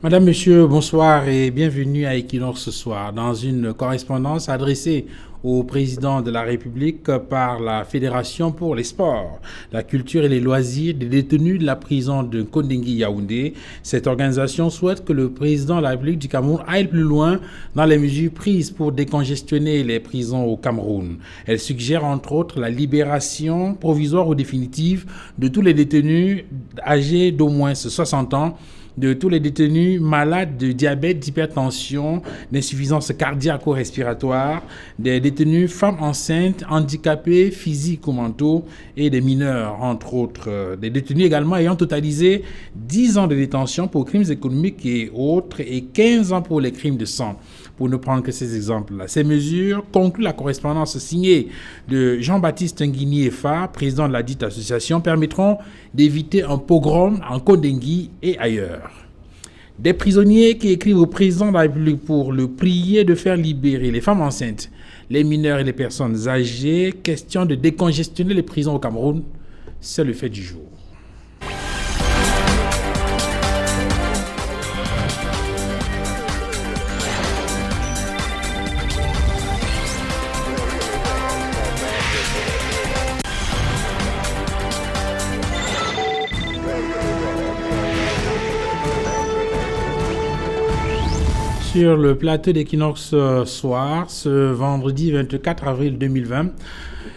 Madame, Monsieur, bonsoir et bienvenue à Equinox ce soir dans une correspondance adressée au président de la République par la Fédération pour les sports, la culture et les loisirs des détenus de la prison de Kondengui Yaoundé. Cette organisation souhaite que le président de la République du Cameroun aille plus loin dans les mesures prises pour décongestionner les prisons au Cameroun. Elle suggère entre autres la libération provisoire ou définitive de tous les détenus âgés d'au moins 60 ans, de tous les détenus malades de diabète, d'hypertension, d'insuffisance cardiaco-respiratoire, des détenus femmes enceintes, handicapés physiques ou mentaux et des mineurs, entre autres. Des détenus également ayant totalisé 10 ans de détention pour crimes économiques et autres et 15 ans pour les crimes de sang, pour ne prendre que ces exemples-là. Ces mesures concluent la correspondance signée de Jean-Baptiste Nguini Efa, président de la dite association, permettront d'éviter un pogrom en Kondengui et ailleurs. Des prisonniers qui écrivent au président de la République pour le prier de faire libérer les femmes enceintes, les mineurs et les personnes âgées. Question de décongestionner les prisons au Cameroun, c'est le fait du jour. Sur le plateau d'Equinox Soir, ce vendredi 24 avril 2020,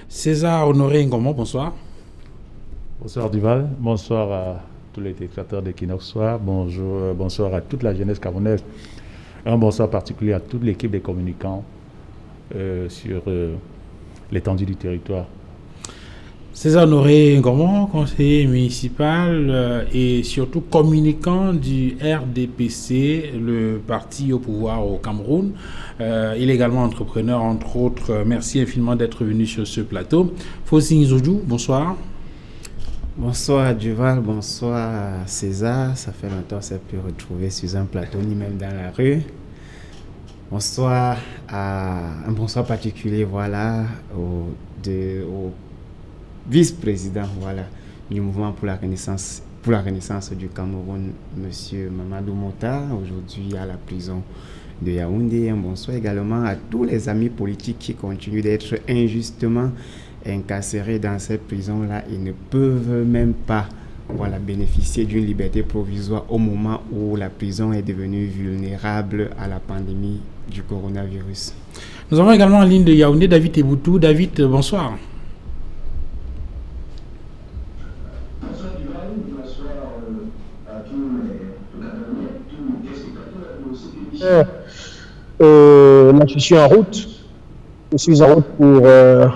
César Honoré Ngomon, bonsoir. Bonsoir Duval, bonsoir à tous les téléspectateurs d'Equinox Soir, bonsoir à toute la jeunesse camerounaise, un bonsoir particulier à toute l'équipe des communicants sur l'étendue du territoire. César Honoré Ngomon, conseiller municipal et surtout communicant du RDPC, le parti au pouvoir au Cameroun. Il est également entrepreneur, entre autres. Merci infiniment d'être venu sur ce plateau. Fossi Zoudou, bonsoir. Bonsoir Duval, bonsoir César. Ça fait longtemps qu'on s'est pu retrouver sur un plateau, ni même dans la rue. Un bonsoir particulier, au vice-président du mouvement pour la renaissance du Cameroun, M. Mamadou Mota, aujourd'hui à la prison de Yaoundé. Un bonsoir également à tous les amis politiques qui continuent d'être injustement incarcérés dans cette prison-là et ne peuvent même pas bénéficier d'une liberté provisoire au moment où la prison est devenue vulnérable à la pandémie du coronavirus. Nous avons également en ligne de Yaoundé David Eboutou. David, bonsoir. Là, je suis en route. Je suis en route pour le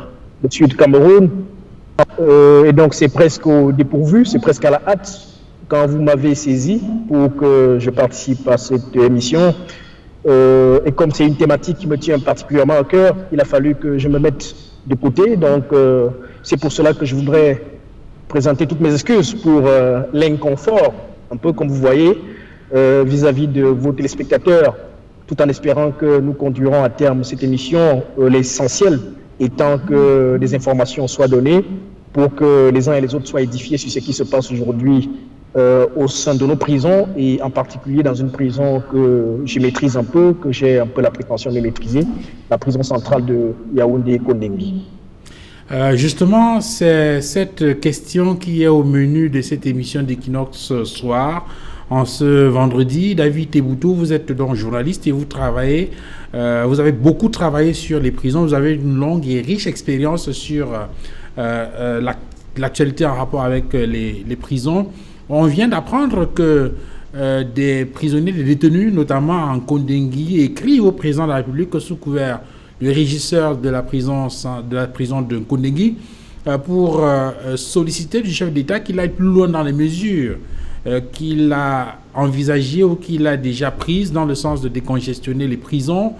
sud Cameroun. Et donc, c'est presque au dépourvu, c'est presque à la hâte quand vous m'avez saisi pour que je participe à cette émission. Et comme c'est une thématique qui me tient particulièrement à cœur, il a fallu que je me mette de côté. Donc, c'est pour cela que je voudrais présenter toutes mes excuses pour l'inconfort, un peu comme vous voyez, vis-à-vis de vos téléspectateurs, tout en espérant que nous conduirons à terme cette émission, l'essentiel étant que des informations soient données pour que les uns et les autres soient édifiés sur ce qui se passe aujourd'hui au sein de nos prisons et en particulier dans une prison que je maîtrise un peu, que j'ai un peu la prétention de maîtriser, la prison centrale de Yaoundé-Kondengui. Justement, c'est cette question qui est au menu de cette émission d'Equinox Soir. En ce vendredi, David Eboutou, vous êtes donc journaliste et vous travaillez, vous avez beaucoup travaillé sur les prisons, vous avez une longue et riche expérience sur l'actualité en rapport avec les prisons. On vient d'apprendre que des prisonniers, des détenus, notamment en Kondengui, écrivent au président de la République sous couvert du régisseur de la prison de Kondengui pour solliciter du chef d'État qu'il aille plus loin dans les mesures qu'il a envisagées ou qu'il a déjà prises dans le sens de décongestionner les prisons.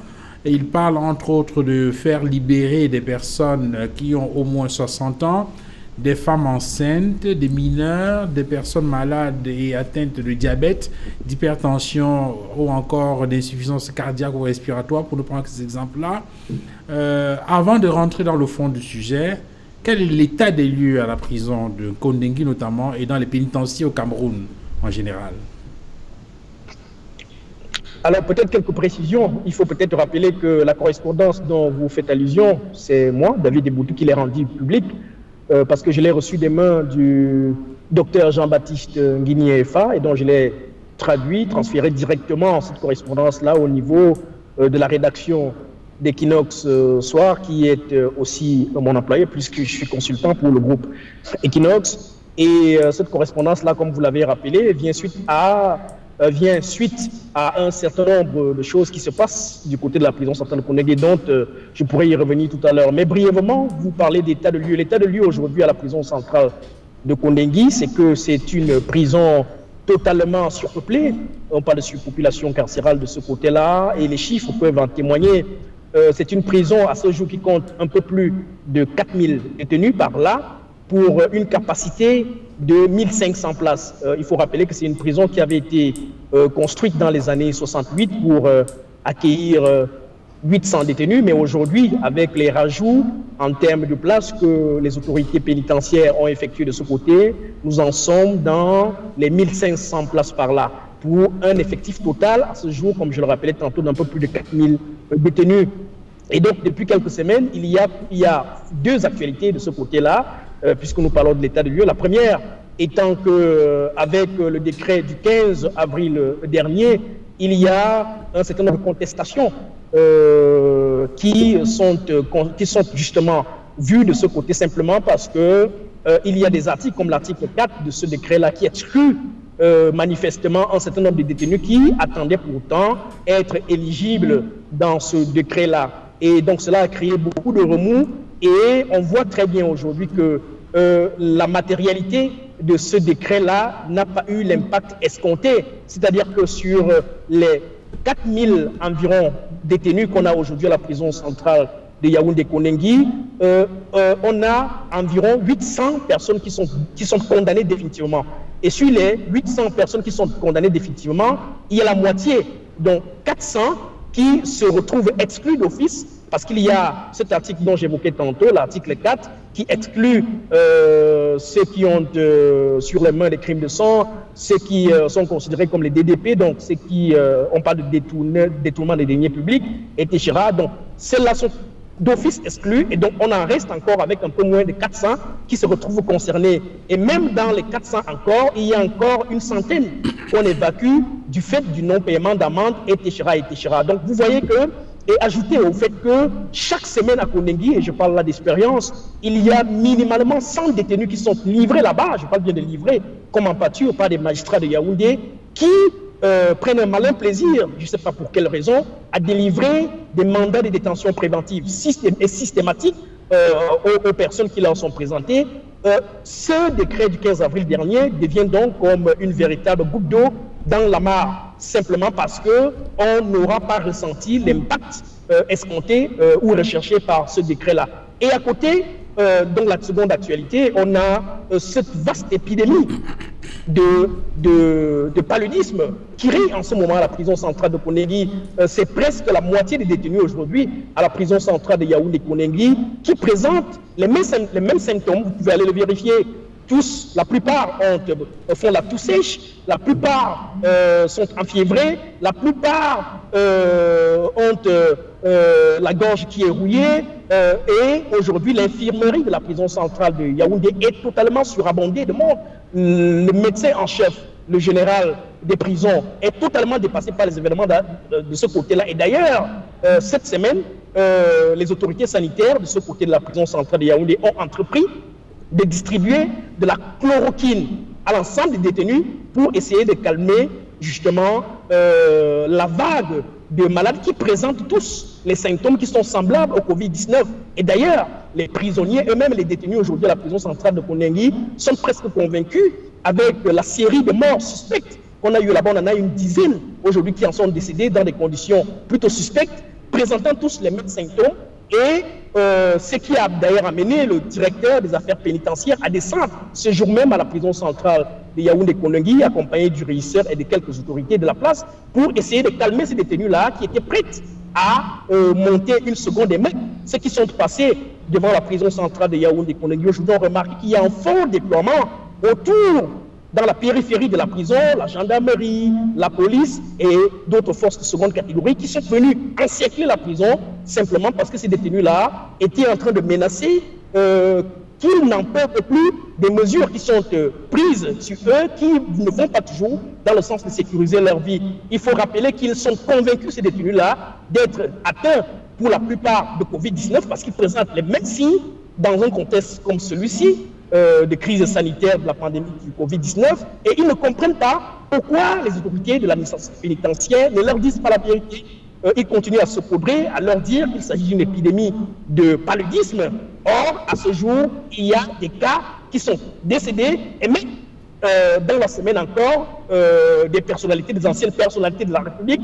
Et il parle entre autres de faire libérer des personnes qui ont au moins 60 ans, des femmes enceintes, des mineurs, des personnes malades et atteintes de diabète, d'hypertension ou encore d'insuffisance cardiaque ou respiratoire, pour ne prendre que ces exemples-là. Avant de rentrer dans le fond du sujet, quel est l'état des lieux à la prison de Kondengui notamment et dans les pénitenciers au Cameroun en général? Alors peut-être quelques précisions. Il faut peut-être rappeler que la correspondance dont vous faites allusion, c'est moi, David Eboutou, qui l'ai rendue publique, parce que je l'ai reçue des mains du docteur Jean-Baptiste Nguigné-Fa, et donc je l'ai traduit, transféré directement cette correspondance-là au niveau de la rédaction d'Equinox Soir, qui est aussi mon employé, puisque je suis consultant pour le groupe Equinox. Et cette correspondance-là, comme vous l'avez rappelé, vient suite à un certain nombre de choses qui se passent du côté de la prison centrale de Kondengi, dont je pourrais y revenir tout à l'heure. Mais brièvement, vous parlez d'état de lieu. L'état de lieu aujourd'hui à la prison centrale de Kondengi, c'est que c'est une prison totalement surpeuplée. On parle de surpopulation carcérale de ce côté-là, et les chiffres peuvent en témoigner. C'est une prison à ce jour qui compte un peu plus de 4000 détenus par là, pour une capacité de 1500 places. Il faut rappeler que c'est une prison qui avait été construite dans les années 68 pour accueillir 800 détenus, mais aujourd'hui, avec les rajouts en termes de places que les autorités pénitentiaires ont effectués de ce côté, nous en sommes dans les 1500 places par là, pour un effectif total à ce jour, comme je le rappelais tantôt, d'un peu plus de 4000 détenus. Et donc, depuis quelques semaines, il y a deux actualités de ce côté-là, puisque nous parlons de l'état de lieu. La première étant qu'avec le décret du 15 avril dernier, il y a un certain nombre de contestations qui sont justement vues de ce côté simplement parce que il y a des articles comme l'article 4 de ce décret-là qui exclut manifestement un certain nombre de détenus qui attendaient pourtant être éligibles dans ce décret-là. Et donc cela a créé beaucoup de remous et on voit très bien aujourd'hui que la matérialité de ce décret-là n'a pas eu l'impact escompté. C'est-à-dire que sur les 4000 environ détenus qu'on a aujourd'hui à la prison centrale de Yaoundé-Kondengi, on a environ 800 personnes qui sont condamnées définitivement. Et sur les 800 personnes qui sont condamnées définitivement, il y a la moitié, donc 400, qui se retrouvent exclus d'office, parce qu'il y a cet article dont j'évoquais tantôt, l'article 4, qui exclut ceux qui ont sur les mains des crimes de sang, ceux qui sont considérés comme les DDP, donc ceux qui ont pas de détournement des deniers publics, etc. Donc celles-là sont d'office exclus, et donc on en reste encore avec un peu moins de 400 qui se retrouvent concernés. Et même dans les 400 encore, il y a encore une centaine qu'on évacue du fait du non-paiement d'amende, etc., etc. Donc vous voyez que, et ajouté au fait que chaque semaine à Kondengi, et je parle là d'expérience, il y a minimalement 100 détenus qui sont livrés là-bas, je parle bien de livrés, comme en pâture par des magistrats de Yaoundé, qui prennent un malin plaisir, je ne sais pas pour quelle raison, à délivrer des mandats de détention préventive et systématiques aux personnes qui leur sont présentées. Ce décret du 15 avril dernier devient donc comme une véritable goutte d'eau dans la mare, simplement parce qu'on n'aura pas ressenti l'impact escompté ou recherché par ce décret-là. Et à côté, donc la seconde actualité, on a cette vaste épidémie de paludisme qui règne en ce moment à la prison centrale de Kondengi. C'est presque la moitié des détenus aujourd'hui à la prison centrale de Yaoundé-Kondengi qui présentent les mêmes symptômes. Vous pouvez aller le vérifier. Tous, la plupart font la toux sèche, la plupart sont enfiévrés, la plupart ont la gorge qui est rouillée, et aujourd'hui l'infirmerie de la prison centrale de Yaoundé est totalement surabondée de monde. Le médecin en chef, le général des prisons, est totalement dépassé par les événements de ce côté-là. Et d'ailleurs, cette semaine, les autorités sanitaires de ce côté de la prison centrale de Yaoundé ont entrepris de distribuer de la chloroquine à l'ensemble des détenus pour essayer de calmer justement la vague de malades qui présentent tous les symptômes qui sont semblables au Covid-19. Et d'ailleurs, les prisonniers eux-mêmes, les détenus aujourd'hui à la prison centrale de Kondengi, sont presque convaincus avec la série de morts suspectes qu'on a eu là-bas. On en a une dizaine aujourd'hui qui en sont décédés dans des conditions plutôt suspectes, présentant tous les mêmes symptômes. Et ce qui a d'ailleurs amené le directeur des affaires pénitentiaires à descendre ce jour même à la prison centrale de Yaoundé-Kondengi, accompagné du régisseur et de quelques autorités de la place, pour essayer de calmer ces détenus-là qui étaient prêts à monter une seconde émeute. Ceux qui sont passés devant la prison centrale de Yaoundé-Kondengi aujourd'hui ont remarqué qu'il y a un fort déploiement autour dans la périphérie de la prison, la gendarmerie, la police et d'autres forces de seconde catégorie qui sont venus encercler la prison simplement parce que ces détenus-là étaient en train de menacer qu'ils n'en peuvent plus des mesures qui sont prises sur eux, qui ne vont pas toujours dans le sens de sécuriser leur vie. Il faut rappeler qu'ils sont convaincus, ces détenus-là, d'être atteints pour la plupart de Covid-19 parce qu'ils présentent les mêmes signes dans un contexte comme celui-ci, de crise sanitaire de la pandémie du Covid-19, et ils ne comprennent pas pourquoi les autorités de l'administration pénitentiaire ne leur disent pas la vérité. Ils continuent à se poudrer, à leur dire qu'il s'agit d'une épidémie de paludisme. Or, à ce jour, il y a des cas qui sont décédés, et même dans la semaine encore, des personnalités, des anciennes personnalités de la République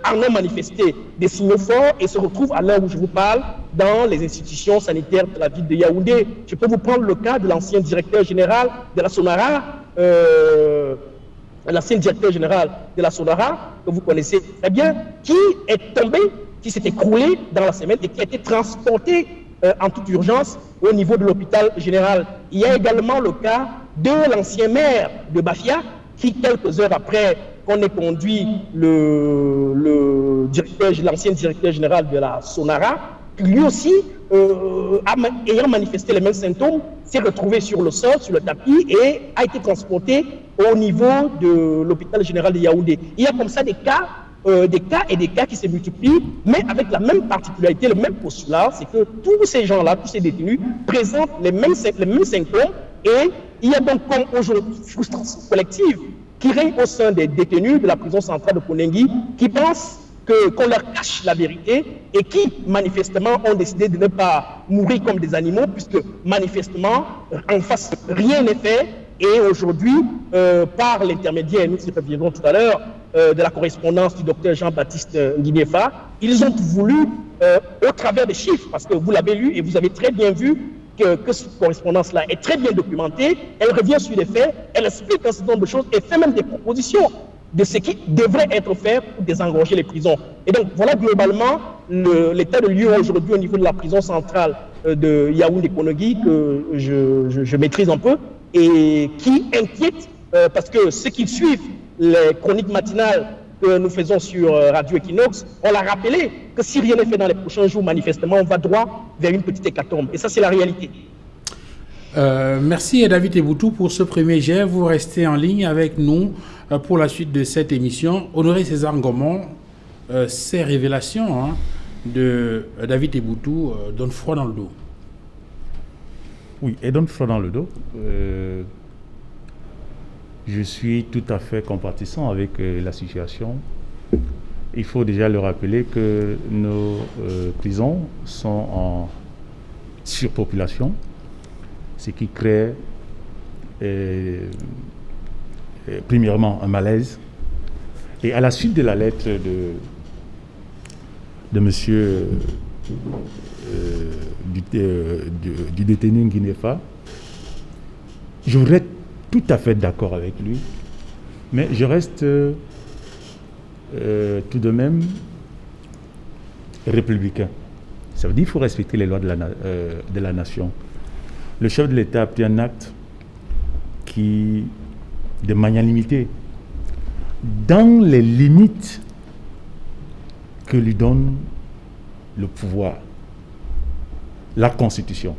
en ont manifesté des signaux forts et se retrouvent à l'heure où je vous parle dans les institutions sanitaires de la ville de Yaoundé. Je peux vous prendre le cas de l'ancien directeur général de la Sonara, que vous connaissez très bien, qui est tombé, qui s'est écroulé dans la semaine et qui a été transporté en toute urgence au niveau de l'hôpital général. Il y a également le cas de l'ancien maire de Bafia qui, quelques heures après qu'on ait conduit l'ancien directeur général de la Sonara, lui aussi, ayant manifesté les mêmes symptômes, s'est retrouvé sur le sol, sur le tapis et a été transporté au niveau de l'hôpital général de Yaoundé. Il y a comme ça des cas qui se multiplient, mais avec la même particularité, le même postulat, c'est que tous ces gens-là, tous ces détenus, présentent les mêmes symptômes, et il y a donc comme aujourd'hui une frustration collective qui règne au sein des détenus de la prison centrale de Konengi, qui pensent qu'on leur cache la vérité et qui, manifestement, ont décidé de ne pas mourir comme des animaux, puisque, manifestement, en face, rien n'est fait. Et aujourd'hui, par l'intermédiaire, nous y reviendrons tout à l'heure, de la correspondance du docteur Jean-Baptiste Nguinefa, ils ont voulu, au travers des chiffres, parce que vous l'avez lu et vous avez très bien vu que cette correspondance-là est très bien documentée, elle revient sur les faits, elle explique un certain nombre de choses et fait même des propositions de ce qui devrait être fait pour désengorger les prisons. Et donc, voilà globalement l'état de lieu aujourd'hui au niveau de la prison centrale de Yaoundé-Konongi que je maîtrise un peu et qui inquiète parce que ceux qui suivent les chroniques matinales que nous faisons sur Radio Equinox, on l'a rappelé que si rien n'est fait dans les prochains jours, manifestement, on va droit vers une petite hécatombe. Et ça, c'est la réalité. Merci David Eboutou pour ce premier jet. Vous restez en ligne avec nous pour la suite de cette émission. Honoré César Ngomon, ces révélations de David Eboutou donnent froid dans le dos. Oui, et donnent froid dans le dos. Je suis tout à fait compatissant avec la situation. Il faut déjà le rappeler que nos prisons sont en surpopulation, ce qui crée premièrement un malaise. Et à la suite de la lettre de monsieur du détenu Nguinefa, je voudrais être tout à fait d'accord avec lui, mais je reste tout de même républicain. Ça veut dire qu'il faut respecter les lois de la nation. Le chef de l'État a pris un acte qui, de manière limitée, dans les limites que lui donne le pouvoir, la Constitution.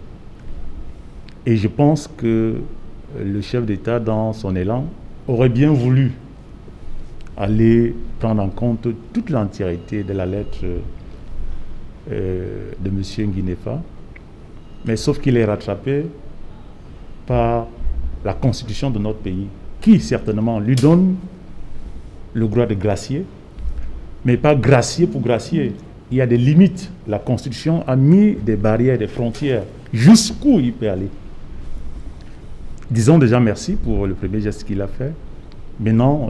Et je pense que le chef d'État, dans son élan, aurait bien voulu aller prendre en compte toute l'entièreté de la lettre de M. Nguinefa, mais sauf qu'il est rattrapé par la Constitution de notre pays, qui certainement lui donne le droit de gracier, mais pas gracier pour gracier. Il y a des limites. La Constitution a mis des barrières, des frontières, jusqu'où il peut aller. Disons déjà merci pour le premier geste qu'il a fait. Maintenant,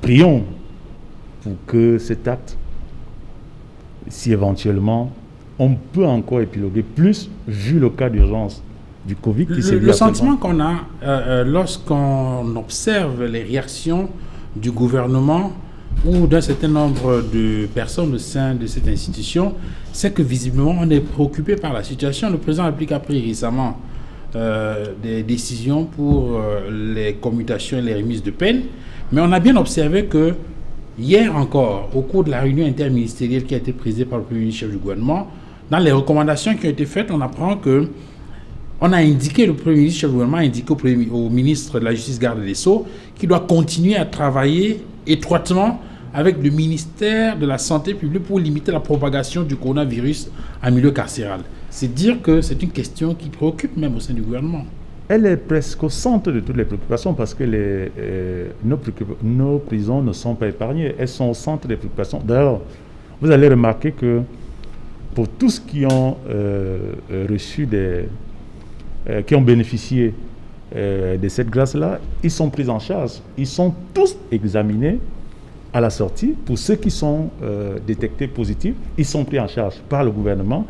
prions pour que cet acte, si éventuellement on peut encore épiloguer plus, vu le cas d'urgence du Covid qui s'est vu. Le sentiment qu'on a lorsqu'on observe les réactions du gouvernement ou d'un certain nombre de personnes au sein de cette institution, c'est que visiblement on est préoccupé par la situation. Le président de la République a pris récemment des décisions pour les commutations et les remises de peine. Mais on a bien observé que hier encore, au cours de la réunion interministérielle qui a été présidée par le Premier ministre chef du gouvernement, dans les recommandations qui ont été faites, on apprend que on a indiqué, le Premier ministre chef du gouvernement a indiqué au ministre de la Justice, garde des Sceaux, qu'il doit continuer à travailler étroitement avec le ministère de la Santé publique pour limiter la propagation du coronavirus en milieu carcéral. C'est dire que c'est une question qui préoccupe même au sein du gouvernement. Elle est presque au centre de toutes les préoccupations parce que nos prisons ne sont pas épargnées. Elles sont au centre des préoccupations. D'ailleurs, vous allez remarquer que pour tous qui ont qui ont bénéficié de cette grâce-là, ils sont pris en charge. Ils sont tous examinés à la sortie. Pour ceux qui sont détectés positifs, ils sont pris en charge par le gouvernement.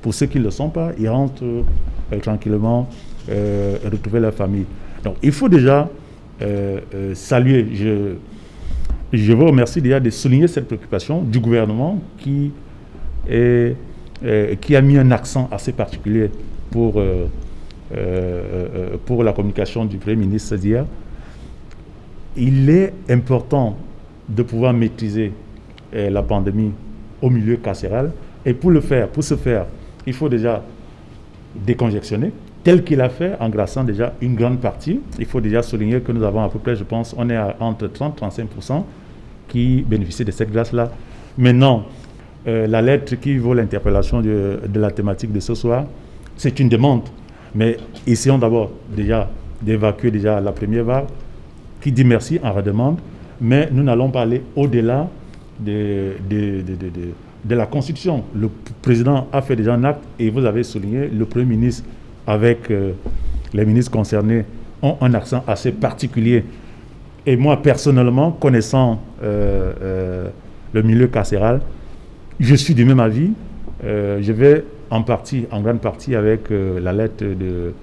Pour ceux qui ne le sont pas, ils rentrent tranquillement retrouver leur famille. Donc, il faut déjà saluer. Je vous remercie déjà de souligner cette préoccupation du gouvernement qui a mis un accent assez particulier pour la communication du Premier ministre d'hier. Il est important de pouvoir maîtriser la pandémie au milieu carcéral. Et pour ce faire, il faut déjà décongestionner, tel qu'il a fait en grâçant déjà une grande partie. Il faut déjà souligner que nous avons à peu près, je pense, on est entre 30 et 35% qui bénéficient de cette grâce-là. Maintenant, la lettre qui vaut l'interpellation de la thématique de ce soir, c'est une demande. Mais essayons d'abord déjà d'évacuer déjà la première vague qui dit merci en redemande, mais nous n'allons pas aller au-delà de la Constitution. Le président a fait déjà un acte et vous avez souligné, le Premier ministre avec les ministres concernés ont un accent assez particulier. Et moi, personnellement, connaissant le milieu carcéral, je suis du même avis. Je vais en grande partie avec la lettre de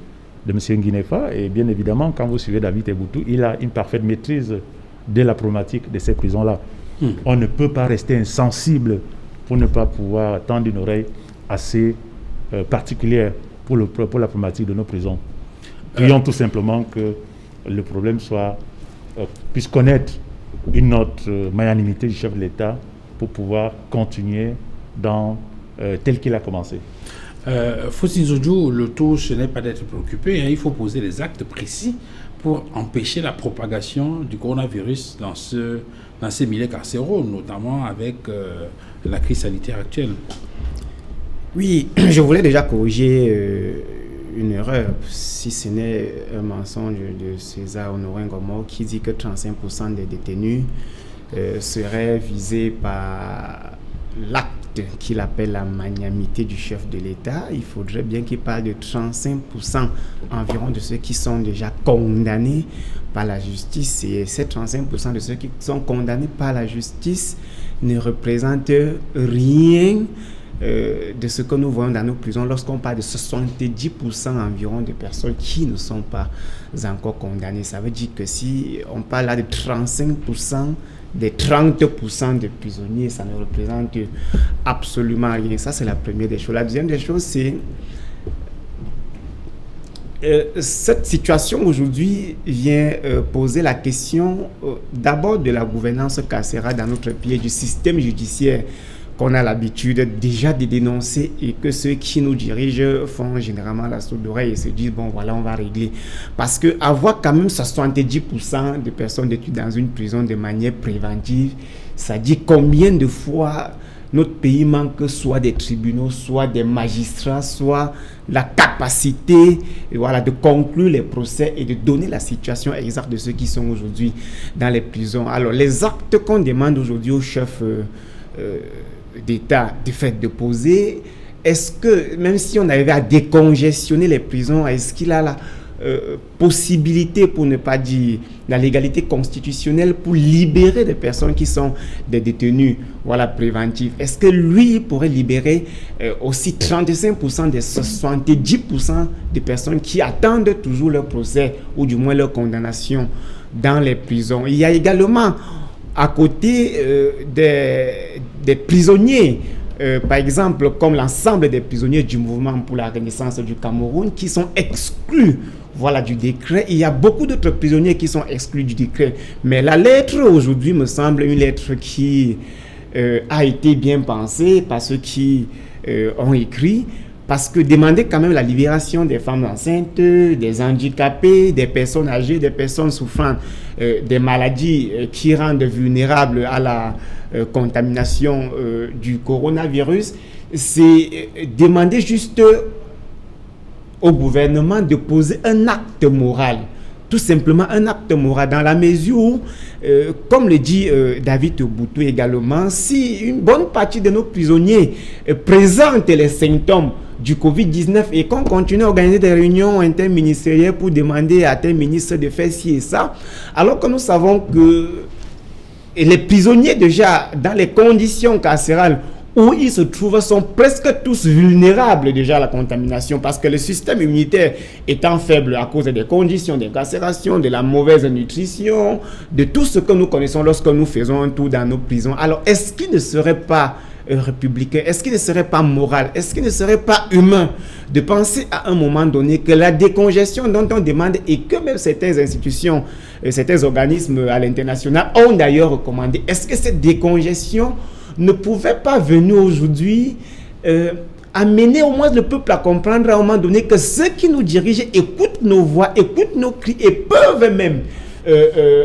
M. Nguinefa. Et bien évidemment, quand vous suivez David Eboutou, il a une parfaite maîtrise de la problématique de ces prisons-là. On ne peut pas rester insensible pour ne pas pouvoir tendre une oreille assez particulière pour la problématique de nos prisons. Prions tout simplement que le problème puisse connaître une autre magnanimité du chef de l'État pour pouvoir continuer tel qu'il a commencé. Faustin Zodjo, le tout, ce n'est pas d'être préoccupé, il faut poser des actes précis pour empêcher la propagation du coronavirus dans ces milieux carcéraux, notamment avec la crise sanitaire actuelle. Oui, je voulais déjà corriger une erreur, si ce n'est un mensonge de César Honorin Ngomo qui dit que 35% des détenus seraient visés par l'acte qu'il appelle la magnanimité du chef de l'État. Il faudrait bien qu'il parle de 35% environ de ceux qui sont déjà condamnés par la justice. Et ces 35% de ceux qui sont condamnés par la justice ne représentent rien de ce que nous voyons dans nos prisons lorsqu'on parle de 70% environ de personnes qui ne sont pas encore condamnées. Ça veut dire que si on parle là de 35% des 30% de prisonniers, ça ne représente absolument rien. Ça, c'est la première des choses. La deuxième des choses, c'est cette situation aujourd'hui vient poser la question d'abord de la gouvernance carcérale dans notre pays et du système judiciaire qu'on a l'habitude déjà de dénoncer et que ceux qui nous dirigent font généralement la sourde oreille et se disent bon voilà on va régler. Parce que avoir quand même 70% de personnes détenues dans une prison de manière préventive, ça dit combien de fois notre pays manque soit des tribunaux, soit des magistrats, soit la capacité de conclure les procès et de donner la situation exacte de ceux qui sont aujourd'hui dans les prisons. Alors les actes qu'on demande aujourd'hui au chef d'État de fait de poser, est-ce que même si on arrivait à décongestionner les prisons, est-ce qu'il a la possibilité, pour ne pas dire la légalité constitutionnelle, pour libérer des personnes qui sont des détenus préventifs? Est-ce que lui pourrait libérer aussi 35% des 70% des personnes qui attendent toujours leur procès ou du moins leur condamnation dans les prisons? Il y a également à côté des prisonniers par exemple, comme l'ensemble des prisonniers du mouvement pour la renaissance du Cameroun qui sont exclus, voilà, du décret. Il y a beaucoup d'autres prisonniers qui sont exclus du décret. Mais la lettre aujourd'hui me semble une lettre qui a été bien pensée par ceux qui ont écrit, parce que demander quand même la libération des femmes enceintes, des handicapés, des personnes âgées, des personnes souffrant des maladies qui rendent vulnérables à la contamination du coronavirus, c'est demander juste au gouvernement de poser un acte moral, tout simplement un acte moral, dans la mesure où, comme le dit David Boutou également, si une bonne partie de nos prisonniers présentent les symptômes du Covid-19 et qu'on continue à organiser des réunions interministérielles pour demander à tel ministre de faire ci et ça, alors que nous savons que les prisonniers déjà dans les conditions carcérales où ils se trouvent sont presque tous vulnérables déjà à la contamination, parce que le système immunitaire étant faible à cause des conditions d'incarcération, de la mauvaise nutrition, de tout ce que nous connaissons lorsque nous faisons un tour dans nos prisons. Alors, est-ce qu'il ne serait pas républicain, est-ce qu'il ne serait pas moral, est-ce qu'il ne serait pas humain de penser à un moment donné que la décongestion dont on demande, et que même certaines institutions, certains organismes à l'international ont d'ailleurs recommandé, est-ce que cette décongestion ne pouvait pas venir aujourd'hui amener au moins le peuple à comprendre à un moment donné que ceux qui nous dirigent écoutent nos voix, écoutent nos cris et peuvent même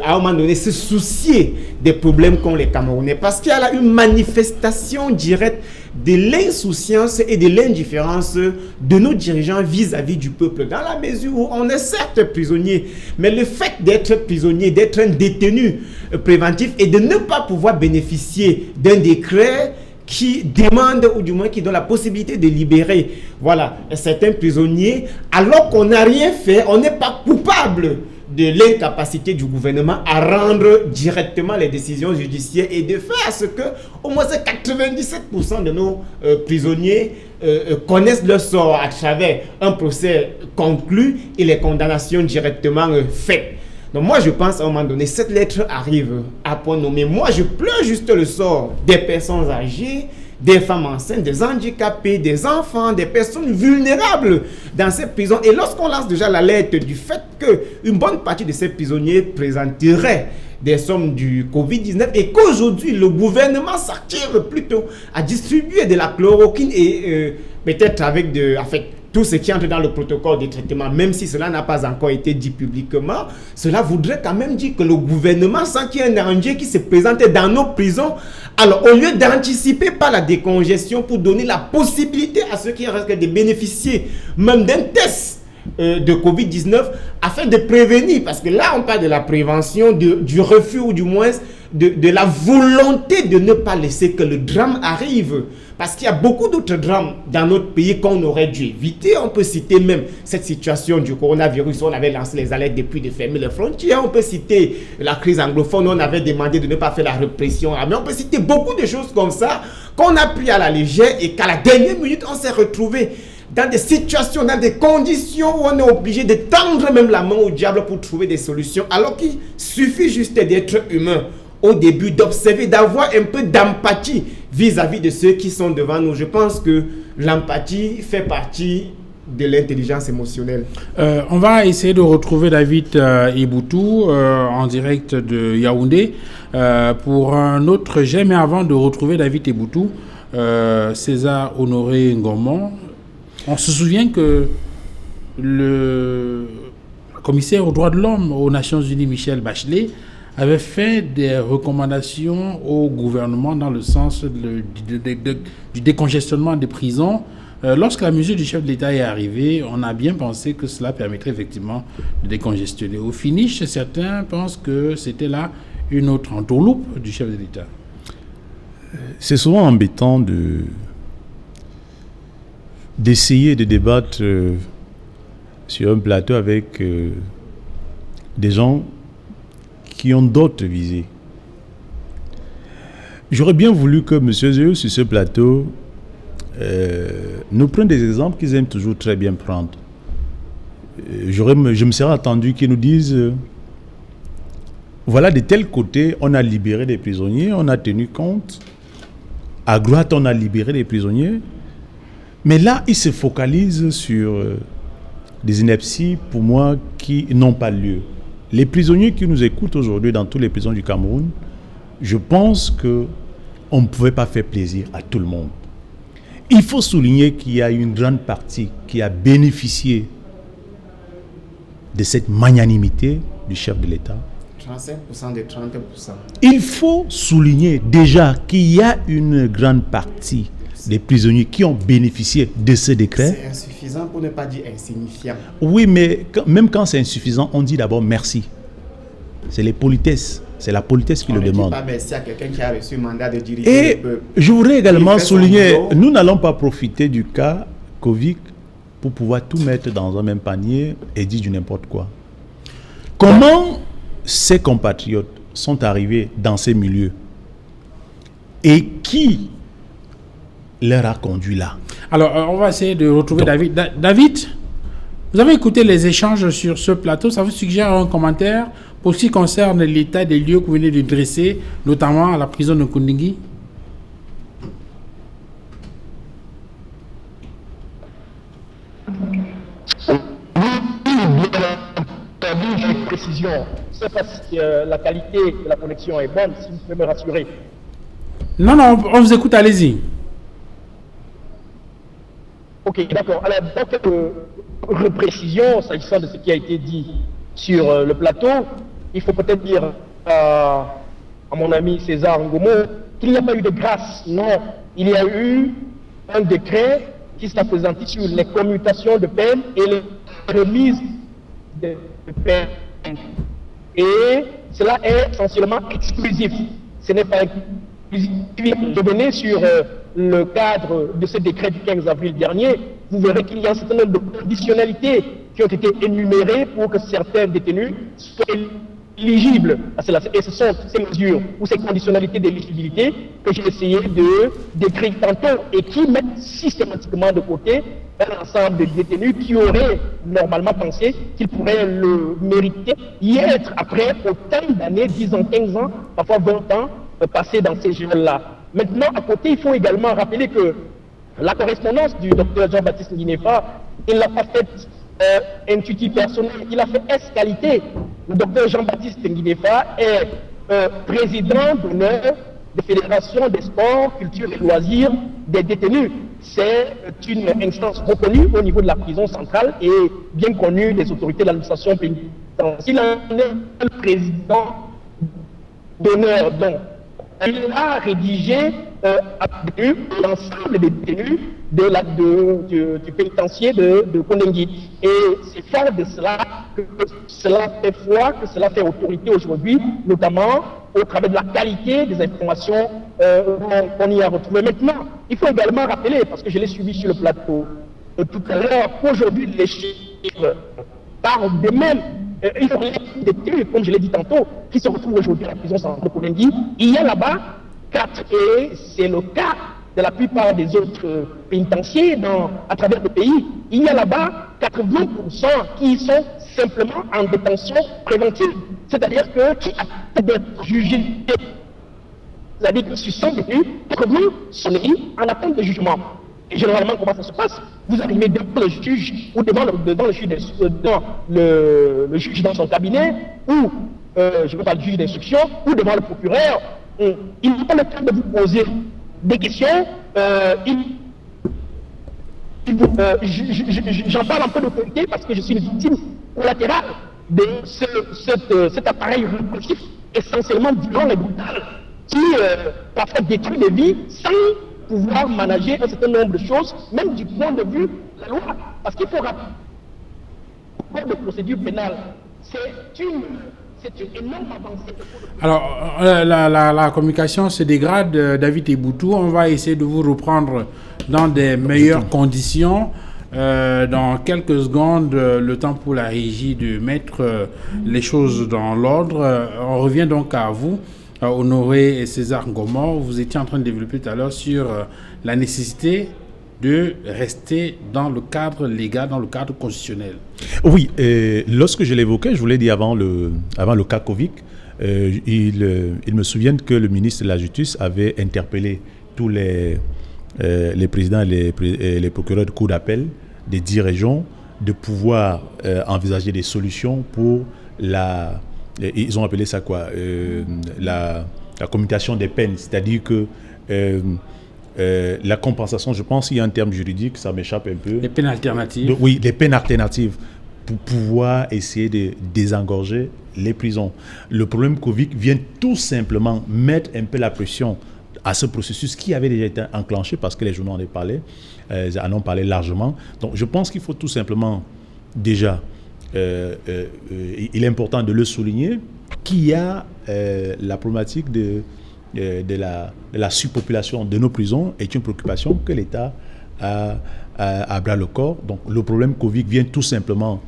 à un moment donné se soucier des problèmes qu'ont les Camerounais, parce qu'il y a là une manifestation directe de l'insouciance et de l'indifférence de nos dirigeants vis-à-vis du peuple, dans la mesure où on est certes prisonnier, mais le fait d'être prisonnier, d'être un détenu préventif et de ne pas pouvoir bénéficier d'un décret qui demande, ou du moins qui donne la possibilité de libérer, voilà, certains prisonniers, alors qu'on n'a rien fait, on n'est pas coupable de l'incapacité du gouvernement à rendre directement les décisions judiciaires et de faire à ce que au moins 97% de nos prisonniers connaissent leur sort à travers un procès conclu et les condamnations directement faites. Donc moi je pense à un moment donné, cette lettre arrive à point nommé. Moi je pleure juste le sort des personnes âgées, des femmes enceintes, des handicapés, des enfants, des personnes vulnérables dans ces prisons. Et lorsqu'on lance déjà l'alerte du fait qu'une bonne partie de ces prisonniers présenteraient des sommes du Covid-19 et qu'aujourd'hui le gouvernement s'attire plutôt à distribuer de la chloroquine et peut-être avec tout ce qui entre dans le protocole de traitement, même si cela n'a pas encore été dit publiquement, cela voudrait quand même dire que le gouvernement sent qu'il y a un danger qui se présente dans nos prisons. Alors, au lieu d'anticiper par la décongestion pour donner la possibilité à ceux qui restent de bénéficier même d'un test de Covid-19 afin de prévenir, parce que là on parle de la prévention, du refus ou du moins de la volonté de ne pas laisser que le drame arrive, parce qu'il y a beaucoup d'autres drames dans notre pays qu'on aurait dû éviter. On peut citer même cette situation du coronavirus, on avait lancé les alertes depuis de fermer les frontières. On peut citer la crise anglophone, on avait demandé de ne pas faire la répression, mais on peut citer beaucoup de choses comme ça qu'on a pris à la légère et qu'à la dernière minute on s'est retrouvé dans des situations, dans des conditions où on est obligé de tendre même la main au diable pour trouver des solutions, alors qu'il suffit juste d'être humain au début, d'observer, d'avoir un peu d'empathie vis-à-vis de ceux qui sont devant nous. Je pense que l'empathie fait partie de l'intelligence émotionnelle. On va essayer de retrouver David Iboutou en direct de Yaoundé pour un autre jet, mais avant de retrouver David Iboutou, César Honoré Ngomon, on se souvient que le commissaire aux droits de l'homme aux Nations Unies, Michelle Bachelet, avait fait des recommandations au gouvernement dans le sens du décongestionnement des prisons. Lorsque la mesure du chef de l'État est arrivée, on a bien pensé que cela permettrait effectivement de décongestionner. Au finish, certains pensent que c'était là une autre entourloupe du chef de l'État. C'est souvent embêtant d'essayer de débattre sur un plateau avec des gens qui ont d'autres visées. J'aurais bien voulu que M. Zéu, sur ce plateau, nous prenne des exemples qu'ils aiment toujours très bien prendre. Je me serais attendu qu'ils nous disent voilà, de tel côté, on a libéré des prisonniers, on a tenu compte À droite, on a libéré les prisonniers. Mais là, ils se focalisent sur des inepties, pour moi, qui n'ont pas lieu. Les prisonniers qui nous écoutent aujourd'hui dans toutes les prisons du Cameroun, je pense qu'on ne pouvait pas faire plaisir à tout le monde. Il faut souligner qu'il y a une grande partie qui a bénéficié de cette magnanimité du chef de l'État. 35% de 30%. Il faut souligner déjà qu'il y a une grande partie des prisonniers qui ont bénéficié de ce décret. C'est insuffisant pour ne pas dire insignifiant. Oui, mais même quand c'est insuffisant, on dit d'abord merci. C'est les politesses. C'est la politesse qui le demande. On ne dit pas merci à quelqu'un qui a reçu le mandat de diriger Et le peuple. je voudrais également souligner, boulot. nous n'allons pas profiter du cas Covid pour pouvoir tout mettre dans un même panier et dire du n'importe quoi. Comment ces compatriotes sont arrivés dans ces milieux et qui leur a conduit là? Alors, on va essayer de retrouver David. David, vous avez écouté les échanges sur ce plateau. Ça vous suggère un commentaire pour ce qui concerne l'état des lieux que vous venez de dresser, notamment à la prison de Kundingi? J'ai une précision. Je ne sais pas si la qualité de la connexion est bonne, si vous pouvez me rassurer. Non, on vous écoute, allez-y. Ok, d'accord. Alors, dans quelques reprécisions, s'agissant de ce qui a été dit sur le plateau, il faut peut-être dire à mon ami César Ngomo qu'il n'y a pas eu de grâce. Non, il y a eu un décret qui s'est présenté sur les commutations de peine et les remises de peine. Et cela est essentiellement exclusif. Ce n'est pas exclusif. Je venais sur le cadre de ce décret du 15 avril dernier. Vous verrez qu'il y a un certain nombre de conditionnalités qui ont été énumérées pour que certains détenus soient éligibles à cela. Et ce sont ces mesures ou ces conditionnalités d'éligibilité que j'ai essayé de décrire tantôt et qui mettent systématiquement de côté un ensemble de détenus qui auraient normalement pensé qu'ils pourraient le mériter, y être après autant d'années, 10 ans, 15 ans, parfois 20 ans, passés dans ces jeunes-là. Maintenant, à côté, il faut également rappeler que la correspondance du docteur Jean-Baptiste Nguinéfa, il l'a pas faite intuitif personnel, il a fait S-qualité. Le docteur Jean-Baptiste Nguinéfa est président d'honneur de Fédération des sports, culture et loisirs des détenus. C'est une instance reconnue au niveau de la prison centrale et bien connue des autorités de l'administration pénitentiaire. Il en est le président d'honneur. Donc, il a rédigé l'ensemble des détenus du pénitencier de Kundingi. Et c'est fort de cela que cela fait foi, que cela fait autorité aujourd'hui, notamment au travers de la qualité des informations qu'on y a retrouvées. Maintenant, il faut également rappeler, parce que je l'ai suivi sur le plateau tout à l'heure, qu'aujourd'hui les chiffres parlent d'eux-mêmes. Il y a des détenus, comme je l'ai dit tantôt, qui se retrouvent aujourd'hui à la prison centrale de Kundingi. Il y a là-bas 4, et c'est le cas de la plupart des autres pénitenciers à travers le pays. Il y a là-bas 80% qui sont simplement en détention préventive, c'est-à-dire qui attendent d'être jugés. C'est-à-dire que sur 100 détenus, 80 sont mis en attente de jugement. Et généralement, comment ça se passe? Vous arrivez devant le juge ou devant le juge dans son cabinet, ou, je ne veux pas le juge d'instruction, ou devant le procureur. Il n'a pas le temps de vous poser des questions. J'en parle un peu d'autorité parce que je suis une victime collatérale de cet appareil répressif essentiellement violent et brutal qui parfois détruit des vies sans pouvoir manager un certain nombre de choses, même du point de vue de la loi. Parce qu'il faut rappeler le code de procédure pénale, c'est une énorme avancée. Alors, la communication se dégrade, David Eboutou. On va essayer de vous reprendre dans des meilleures conditions. Dans quelques secondes, le temps pour la régie de mettre les choses dans l'ordre. On revient donc à vous, Honoré et César Ngomo. Vous étiez en train de développer tout à l'heure sur la nécessité de rester dans le cadre légal, dans le cadre constitutionnel. Oui, lorsque je l'évoquais, je vous l'ai dit avant le cas Covid, il me souvient que le ministre de la Justice avait interpellé tous les présidents et les procureurs de cour d'appel des 10 régions de pouvoir envisager des solutions pour ils ont appelé ça quoi, la commutation des peines, c'est-à-dire que la compensation, je pense qu'il y a un terme juridique, ça m'échappe un peu. Les peines alternatives. Oui, les peines alternatives pour pouvoir essayer de désengorger les prisons. Le problème Covid vient tout simplement mettre un peu la pression à ce processus qui avait déjà été enclenché parce que les journaux en ont parlé largement. Donc je pense qu'il faut tout simplement déjà, il est important de le souligner, qu'il y a la problématique de la surpopulation de nos prisons est une préoccupation que l'État a à bras le corps. Donc le problème Covid vient tout simplement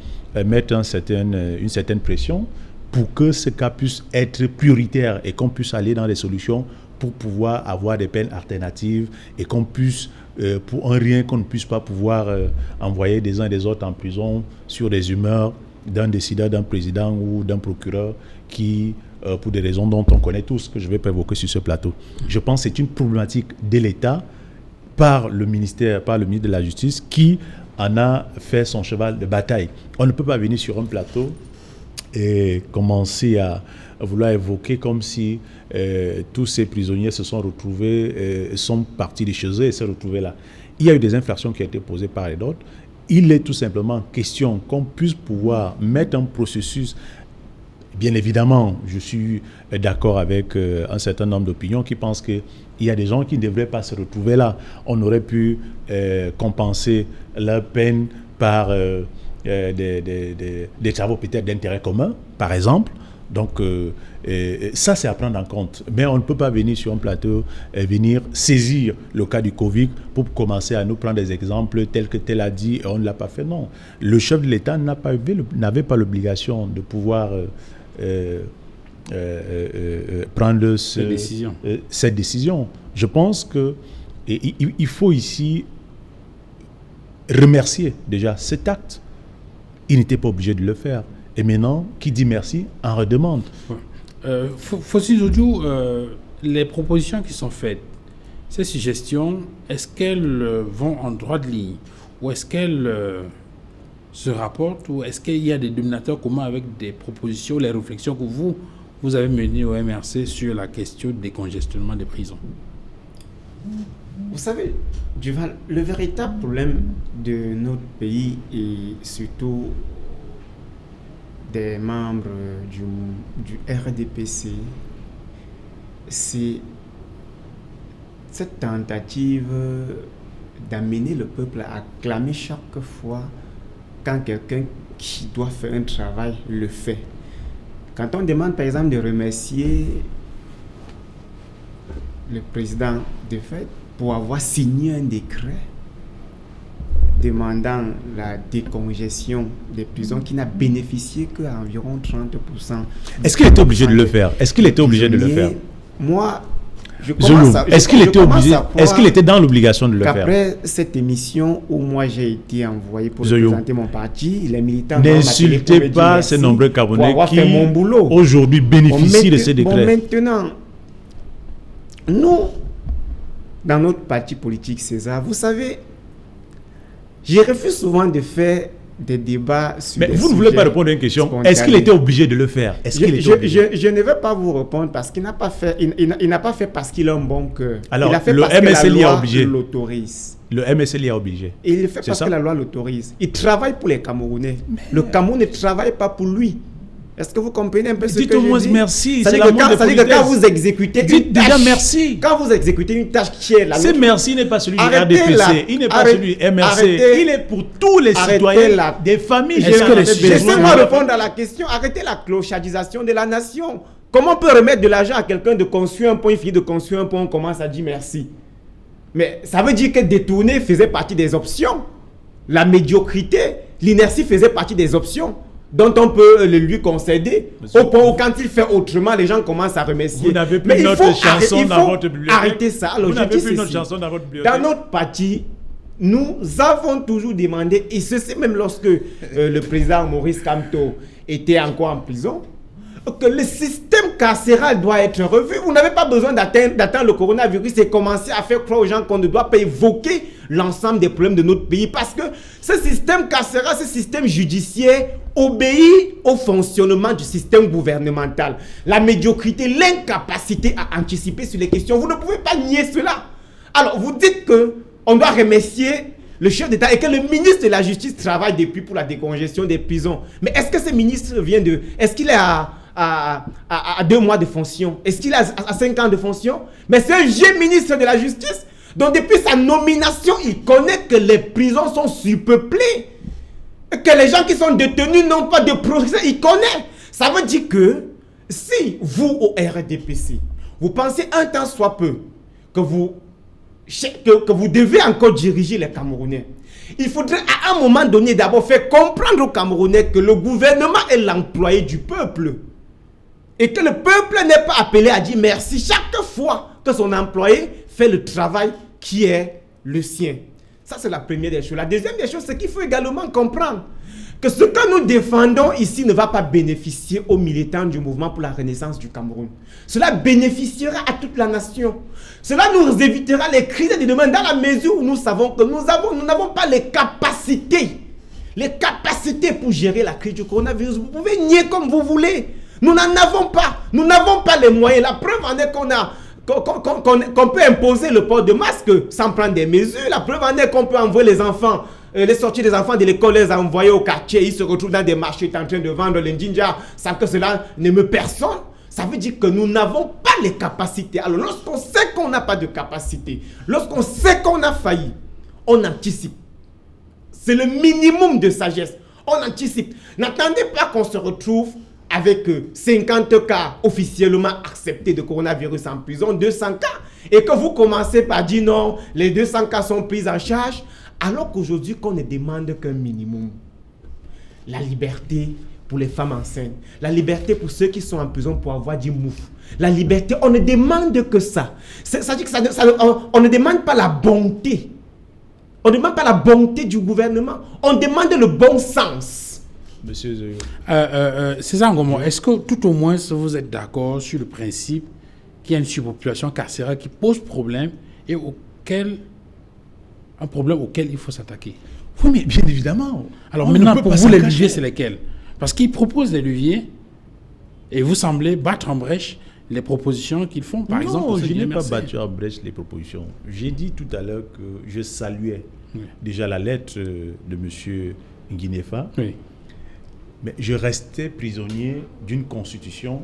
mettre une certaine pression pour que ce cas puisse être prioritaire et qu'on puisse aller dans des solutions pour pouvoir avoir des peines alternatives et qu'on puisse, pour un rien, qu'on ne puisse pas pouvoir envoyer des uns et des autres en prison sur des humeurs d'un décideur, d'un président ou d'un procureur qui, pour des raisons dont on connaît tous, que je ne vais pas évoquer sur ce plateau. Je pense que c'est une problématique de l'État par le ministre de la Justice qui en a fait son cheval de bataille. On ne peut pas venir sur un plateau et commencer à vouloir évoquer comme si tous ces prisonniers se sont retrouvés, sont partis de chez eux et se retrouvés là. Il y a eu des infractions qui ont été posées par les autres. Il est tout simplement question qu'on puisse pouvoir mettre un processus. Bien évidemment, je suis d'accord avec un certain nombre d'opinions qui pensent qu'il y a des gens qui ne devraient pas se retrouver là. On aurait pu compenser leur peine par des travaux peut-être d'intérêt commun, par exemple. Donc, ça, c'est à prendre en compte. Mais on ne peut pas venir sur un plateau, venir saisir le cas du Covid pour commencer à nous prendre des exemples tels que tel a dit et on ne l'a pas fait. Non. Le chef de l'État n'avait pas l'obligation de pouvoir prendre cette décision. Je pense qu'il faut ici remercier déjà cet acte. Il n'était pas obligé de le faire. Et maintenant, qui dit merci en redemande. Fossil Zodjou, les propositions qui sont faites, ces suggestions, est-ce qu'elles vont en droit de ligne ou est-ce qu'elles se rapportent ou est-ce qu'il y a des dénominateurs communs avec des propositions, les réflexions que vous avez menées au MRC sur la question du décongestionnement des prisons? Vous savez, Duval, le véritable problème de notre pays et surtout des membres du RDPC, c'est cette tentative d'amener le peuple à clamer chaque fois quand quelqu'un qui doit faire un travail le fait. Quand on demande par exemple de remercier le président de fait pour avoir signé un décret demandant la décongestion des prisons qui n'a bénéficié qu'à environ 30%. Est-ce qu'il était obligé de le faire? Est-ce qu'il était obligé de le faire? Moi, est-ce qu'il était obligé? Est-ce qu'il était dans l'obligation de le faire? Après cette émission où moi j'ai été envoyé pour représenter mon parti, les militants n'insultez pas ces nombreux Camerounais qui aujourd'hui bénéficient de ces décrets. Maintenant, nous, dans notre parti politique César, vous savez, je refuse souvent de faire des débats sur mais vous ne voulez pas répondre à une question. Est-ce qu'il était obligé de le faire? Je ne vais pas vous répondre parce qu'il n'a pas fait. Il n'a pas fait parce qu'il a un bon cœur. Alors, il a fait le parce que MSL la loi obligé. l'autorise. Le MSL y a obligé. Et il le fait parce que la loi l'autorise. Il travaille pour les Camerounais. Le Cameroun ne travaille pas pour lui. Est-ce que vous comprenez un peu ce que je dis? Dites au moins merci. C'est que quand vous exécutez dites déjà merci. Quand vous exécutez une tâche qui est la nôtre, merci n'est pas celui du RDPC, il n'est pas celui du MRC, il est pour tous les citoyens, des familles. Laissez-moi répondre à la question. Arrêtez la clochardisation de la nation. Comment on peut remettre de l'argent à quelqu'un de construire un pont, il finit de construire un pont, on commence à dire merci? Mais ça veut dire que détourner faisait partie des options. La médiocrité, l'inertie faisait partie des options dont on peut le lui concéder. Au point où quand il fait autrement, les gens commencent à remercier. Vous n'avez plus notre chanson dans votre bibliothèque. Arrêtez ça. Alors, vous n'avez plus notre chanson dans votre bibliothèque. Dans notre parti, nous avons toujours demandé, et ceci même lorsque le président Maurice Kamto était encore en prison, que le système carcéral doit être revu. Vous n'avez pas besoin d'attendre le coronavirus et commencer à faire croire aux gens qu'on ne doit pas évoquer l'ensemble des problèmes de notre pays. Parce que ce système carcéral, ce système judiciaire obéit au fonctionnement du système gouvernemental. La médiocrité, l'incapacité à anticiper sur les questions. Vous ne pouvez pas nier cela. Alors, vous dites qu'on doit remercier le chef d'État et que le ministre de la Justice travaille depuis pour la décongestion des prisons. Mais est-ce que ce ministre vient de... Est-ce qu'il est à 2 mois de fonction? Est-ce qu'il est à 5 ans de fonction? Mais c'est un jeune ministre de la Justice. Donc depuis sa nomination, il connaît que les prisons sont surpeuplées. Que les gens qui sont détenus n'ont pas de procès. Il connaît. Ça veut dire que si vous, au RDPC, vous pensez un temps soit peu que vous devez encore diriger les Camerounais, il faudrait à un moment donné d'abord faire comprendre aux Camerounais que le gouvernement est l'employé du peuple. Et que le peuple n'est pas appelé à dire merci chaque fois que son employé fait le travail qui est le sien. Ça, c'est la première des choses. La deuxième des choses, c'est qu'il faut également comprendre que ce que nous défendons ici ne va pas bénéficier aux militants du mouvement pour la renaissance du Cameroun. Cela bénéficiera à toute la nation. Cela nous évitera les crises de demain dans la mesure où nous savons que nous n'avons pas les capacités pour gérer la crise du coronavirus. Vous pouvez nier comme vous voulez. Nous n'en avons pas. Nous n'avons pas les moyens. La preuve en est qu'on peut imposer le port de masque sans prendre des mesures. La preuve en est qu'on peut envoyer les enfants, les sortir des enfants de l'école, les envoyer au quartier. Ils se retrouvent dans des marchés en train de vendre les ninjas sans que cela n'émeut personne. Ça veut dire que nous n'avons pas les capacités. Alors lorsqu'on sait qu'on n'a pas de capacité, lorsqu'on sait qu'on a failli, on anticipe. C'est le minimum de sagesse. On anticipe. N'attendez pas qu'on se retrouve avec 50 cas officiellement acceptés de coronavirus en prison, 200 cas, et que vous commencez par dire non, les 200 cas sont pris en charge, alors qu'aujourd'hui qu'on ne demande qu'un minimum. La liberté pour les femmes enceintes, la liberté pour ceux qui sont en prison pour avoir du mouf, la liberté, on ne demande que ça. Ça dit que on ne demande pas la bonté. On ne demande pas la bonté du gouvernement, on demande le bon sens. Monsieur Zoyo. César Ngomo, est-ce que tout au moins vous êtes d'accord sur le principe qu'il y a une surpopulation carcérale qui pose problème et un problème auquel il faut s'attaquer? Oui, mais bien évidemment. Alors maintenant, pour vous, les leviers, c'est lesquels? Parce qu'ils proposent des leviers et vous semblez battre en brèche les propositions qu'ils font, par exemple. Non, je n'ai pas battu en brèche les propositions. J'ai dit tout à l'heure que je saluais déjà la lettre de M. Nguinefa. Oui. Mais je restais prisonnier d'une constitution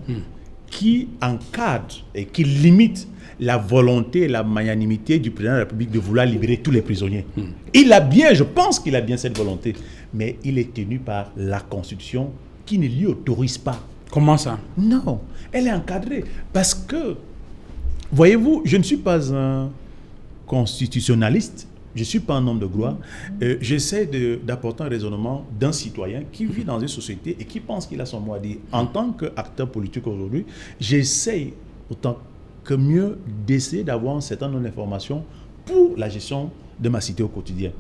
qui encadre et qui limite la volonté et la magnanimité du président de la République de vouloir libérer tous les prisonniers. Il a bien, je pense qu'il a bien cette volonté, mais il est tenu par la constitution qui ne lui autorise pas. Comment ça? Non, elle est encadrée. Parce que, voyez-vous, je ne suis pas un constitutionnaliste. Je ne suis pas un homme de gloire. J'essaie d'apporter un raisonnement d'un citoyen qui vit dans une société et qui pense qu'il a son mot à dire. En tant qu'acteur politique aujourd'hui, j'essaie autant que mieux d'essayer d'avoir un certain nombre d'informations pour la gestion de ma cité au quotidien.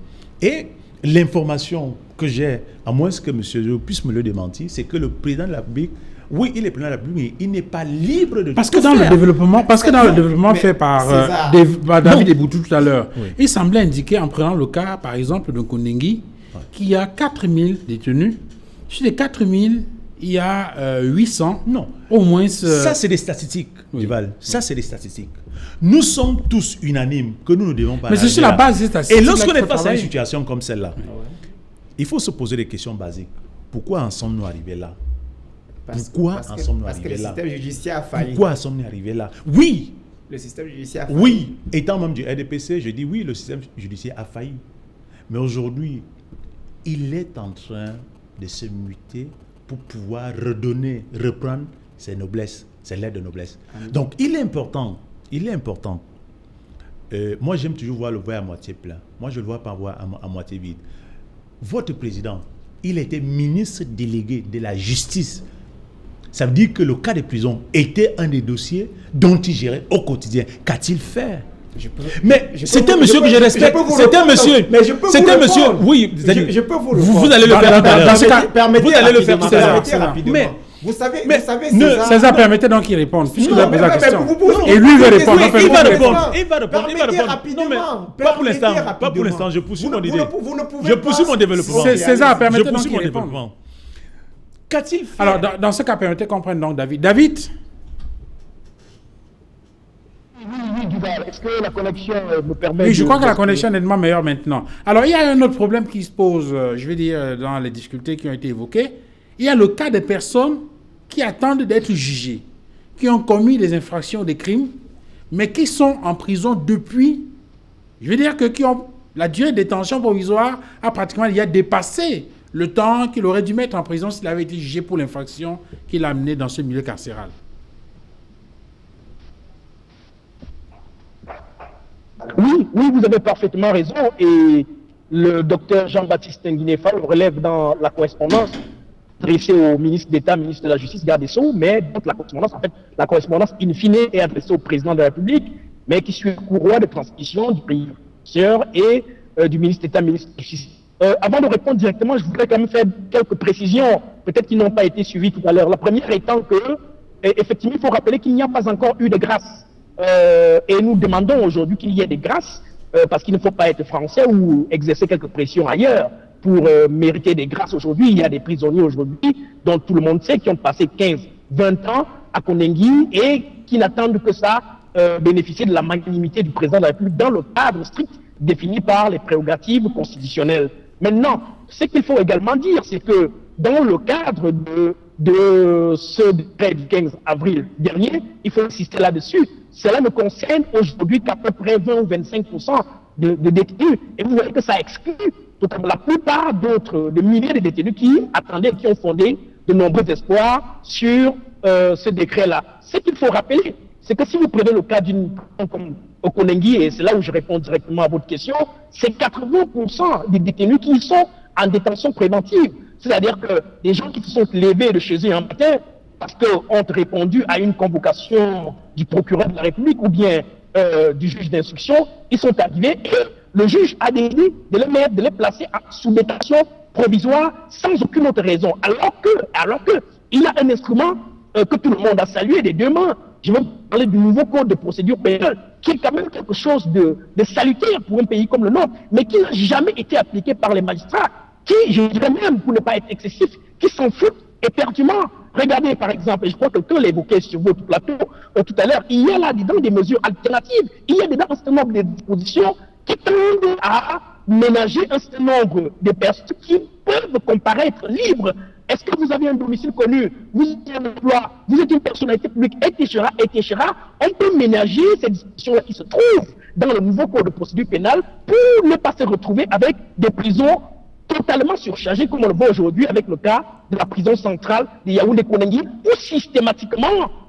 Et l'information que j'ai, à moins que M. Zoyo puisse me le démentir, c'est que le président de la République, oui, il est président de la République, mais il n'est pas libre de parce que dans le développement fait par David Eboutou tout à l'heure, il semblait indiquer, en prenant le cas, par exemple, de Kondengui, qu'il y a 4000 détenus. Sur les 4000, il y a 800. Non. Au moins. Ça, c'est des statistiques, Duval. Ça, c'est des statistiques. Nous sommes tous unanimes que nous ne devons pas. Mais c'est sur la base des statistiques. Et lorsqu'on est face à une situation comme celle-là, il faut se poser des questions basiques. Pourquoi en sommes-nous arrivés là? Pourquoi en sommes-nous arrivés là? Parce que le système judiciaire a failli. Pourquoi en sommes-nous arrivés là? Oui. Le système judiciaire a failli. Oui. Étant membre du RDPC, je dis oui, le système judiciaire a failli. Mais aujourd'hui, il est en train de se muter pour pouvoir reprendre ses noblesses, ses lettres de noblesse. Donc, il est important. Moi, j'aime toujours voir le verre à moitié plein. Moi, je ne le vois pas voir à moitié vide. Votre président, il était ministre délégué de la justice. Ça veut dire que le cas des prisons était un des dossiers dont il gérait au quotidien. Qu'a-t-il fait? C'est un monsieur que je respecte. C'est un monsieur. C'est un monsieur. Oui, je peux vous le vous allez le faire. Permettez le faire rapidement. Mais Vous savez, César, permettez donc qu'il réponde, puisque vous avez posé la question. Et lui veut répondre. Il va répondre. Non, mais pas pour l'instant. Je poursuis mon idée. Je poursuis mon développement. César, permettez donc qu'il réponde. Qu'a-t-il fait? Alors, dans ce cas, permettez qu'on prenne donc David. David? Oui, Duval, est-ce que la connexion me permet Oui, je crois que la connexion est nettement meilleure maintenant. Alors, il y a un autre problème qui se pose, je vais dire, dans les difficultés qui ont été évoquées. Il y a le cas des personnes qui attendent d'être jugées, qui ont commis des infractions, des crimes, mais qui sont en prison depuis, je veux dire que qui ont la durée de détention provisoire a pratiquement dépassé le temps qu'il aurait dû mettre en prison s'il avait été jugé pour l'infraction qu'il a amenée dans ce milieu carcéral. Oui, vous avez parfaitement raison. Et le docteur Jean-Baptiste Nguinéfa le relève dans la correspondance adressée au ministre d'État, ministre de la Justice, garde des Sceaux, mais donc la correspondance in fine est adressée au président de la République, mais qui suit le courroie de transmission du président et du ministre d'État, ministre de la Justice. Avant de répondre directement, je voudrais quand même faire quelques précisions, peut-être qui n'ont pas été suivies tout à l'heure. La première étant que, effectivement, il faut rappeler qu'il n'y a pas encore eu de grâce. Et nous demandons aujourd'hui qu'il y ait des grâces, parce qu'il ne faut pas être français ou exercer quelques pressions ailleurs pour mériter des grâces aujourd'hui. Il y a des prisonniers aujourd'hui dont tout le monde sait qui ont passé 15, 20 ans à Koningui et qui n'attendent que ça, bénéficier de la magnanimité du président de la République dans le cadre strict défini par les prérogatives constitutionnelles. Maintenant, ce qu'il faut également dire, c'est que dans le cadre de ce décret du 15 avril dernier, il faut insister là-dessus. Cela ne concerne aujourd'hui qu'à peu près 20 ou 25% de détenus. Et vous voyez que ça exclut totalement la plupart de milliers de détenus qui attendaient, qui ont fondé de nombreux espoirs sur ce décret-là. Ce qu'il faut rappeler, c'est que si vous prenez le cas d'une comme Okonengui, et c'est là où je réponds directement à votre question, c'est 80% des détenus qui sont en détention préventive. C'est-à-dire que des gens qui se sont levés de chez eux un matin parce qu'ils ont répondu à une convocation du procureur de la République ou bien du juge d'instruction, ils sont arrivés et le juge a décidé de les placer sous détention provisoire sans aucune autre raison. Alors que il y a un instrument que tout le monde a salué des deux mains. Je veux parler du nouveau code de procédure pénale, qui est quand même quelque chose de salutaire pour un pays comme le nôtre, mais qui n'a jamais été appliqué par les magistrats, qui, je dirais même, pour ne pas être excessif, qui s'en foutent éperdument. Regardez, par exemple, et je crois que quelqu'un l'évoquait sur votre plateau tout à l'heure, il y a là-dedans des mesures alternatives, il y a dedans un certain nombre de dispositions qui tendent à ménager un certain nombre de personnes qui peuvent comparaître libres. Est-ce que vous avez un domicile connu, vous avez un emploi, vous êtes une personnalité publique, etc., on peut ménager ces dispositions-là qui se trouvent dans le nouveau code de procédure pénale pour ne pas se retrouver avec des prisons totalement surchargées, comme on le voit aujourd'hui avec le cas de la prison centrale de Yaoundé-Koningui, où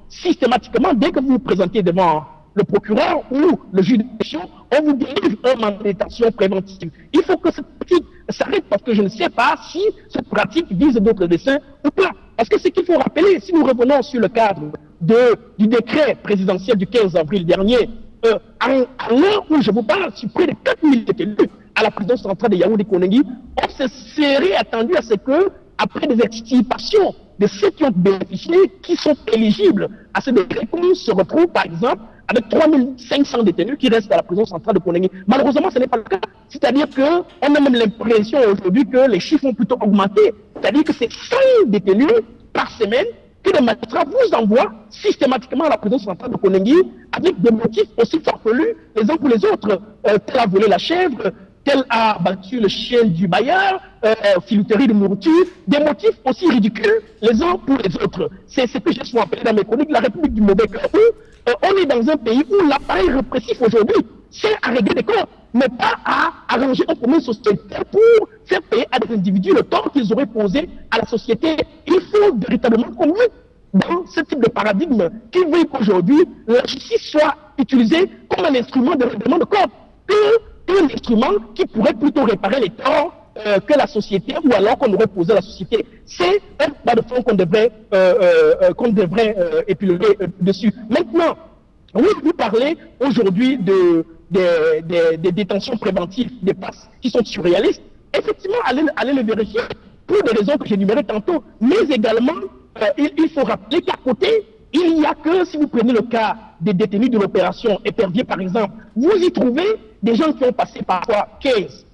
systématiquement, dès que vous vous présentez devant le procureur ou le juge d'instruction, on vous délivre un mandat de détention préventive. Il faut que cette pratique s'arrête parce que je ne sais pas si cette pratique vise d'autres desseins ou pas. Parce que ce qu'il faut rappeler, si nous revenons sur le cadre du décret présidentiel du 15 avril dernier, à l'heure où je vous parle, sur près de 4000 détenus à la prison centrale de Yaoundé-Koningui, on se serait attendu à ce que, après des extirpations de ceux qui ont bénéficié, qui sont éligibles à ce décret, qu'on se retrouve par exemple avec 3500 détenus qui restent à la prison centrale de Koningui. Malheureusement, ce n'est pas le cas. C'est-à-dire qu'on a même l'impression aujourd'hui que les chiffres ont plutôt augmenté. C'est-à-dire que c'est 100 détenus par semaine que les magistrats vous envoient systématiquement à la prison centrale de Koningui avec des motifs aussi farfelus les uns pour les autres. Tel a volé la chèvre, tel a battu le chien du bailleur, filouterie de nourriture, des motifs aussi ridicules les uns pour les autres. C'est ce que j'ai souvent appelé dans mes chroniques la République du mauvais cœur. On est dans un pays où l'appareil répressif aujourd'hui sert à régler des comptes, mais pas à arranger un problème sociétal pour faire payer à des individus le tort qu'ils auraient posé à la société. Il faut véritablement qu'on mette dans ce type de paradigme qui veut qu'aujourd'hui la justice soit utilisée comme un instrument de règlement de compte, qu'un instrument qui pourrait plutôt réparer les torts que la société, ou alors qu'on aurait posé à la société. C'est un pas de fond qu'on devrait épiloguer dessus. Maintenant, oui, vous parlez aujourd'hui des détentions préventives, des passes qui sont surréalistes. Effectivement, allez le vérifier pour des raisons que j'énumérais tantôt, mais également il faut rappeler qu'à côté, il n'y a que, si vous prenez le cas des détenus de l'opération Épervier par exemple, vous y trouvez des gens qui ont passé parfois 15,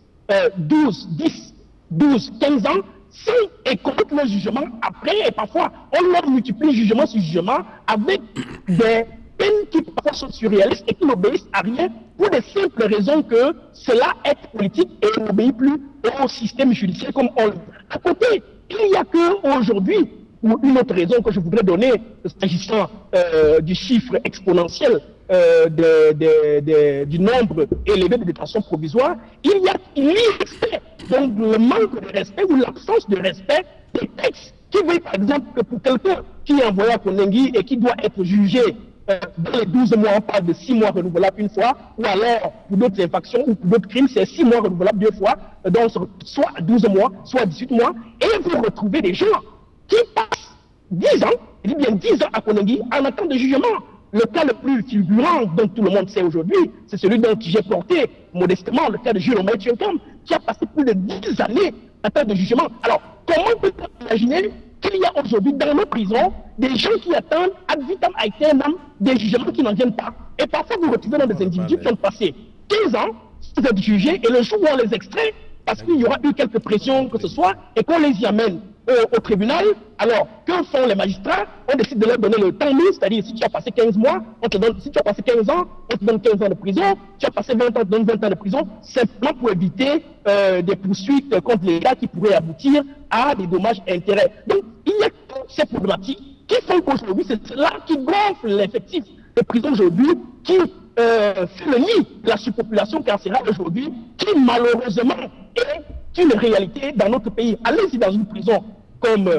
12, 10, 12, 15 ans sans écouter le jugement après, et parfois on leur multiplie jugement sur jugement avec des peines qui parfois sont surréalistes et qui n'obéissent à rien pour des simples raisons que cela est politique et n'obéit plus au système judiciaire comme on le dit. À côté, il n'y a qu'aujourd'hui, ou une autre raison que je voudrais donner, s'agissant du chiffre exponentiel du nombre élevé de détentions provisoires, il y a l'irrespect, donc le manque de respect ou l'absence de respect des textes qui veut par exemple que pour quelqu'un qui est envoyé à Koningui et qui doit être jugé dans les 12 mois, on parle de 6 mois renouvelables une fois, ou alors pour d'autres infractions ou pour d'autres crimes, c'est 6 mois renouvelables 2 fois, donc soit 12 mois, soit 18 mois, et vous retrouvez des gens qui passent 10 ans, je dis bien 10 ans à Koningui en attente de jugement. Le cas le plus figurant dont tout le monde sait aujourd'hui, c'est celui dont j'ai porté modestement le cas de Jules Omer Tchenkam, qui a passé plus de 10 années en attente de jugement. Alors, comment peut-on imaginer qu'il y a aujourd'hui dans nos prisons des gens qui attendent ad vitam aeternam des jugements qui n'en viennent pas? Et parfois, vous retrouvez dans des individus qui ont passé 15 ans sans être jugés, et le jour où on les extrait, parce qu'il y aura eu quelques pressions que ce soit, et qu'on les y amène au tribunal, alors que font les magistrats? On décide de leur donner le temps mis, c'est-à-dire si tu as passé 15 mois, on te donne, si tu as passé 15 ans, on te donne 15 ans de prison, tu as passé 20 ans, on te donne 20 ans de prison, simplement pour éviter des poursuites contre les gars qui pourraient aboutir à des dommages et intérêts. Donc, il y a toutes ces problématiques qui font qu'aujourd'hui, c'est cela qui gonfle l'effectif de prison aujourd'hui, qui fait le nid de la surpopulation carcérale aujourd'hui, qui malheureusement est une réalité dans notre pays. Allez-y dans une prison comme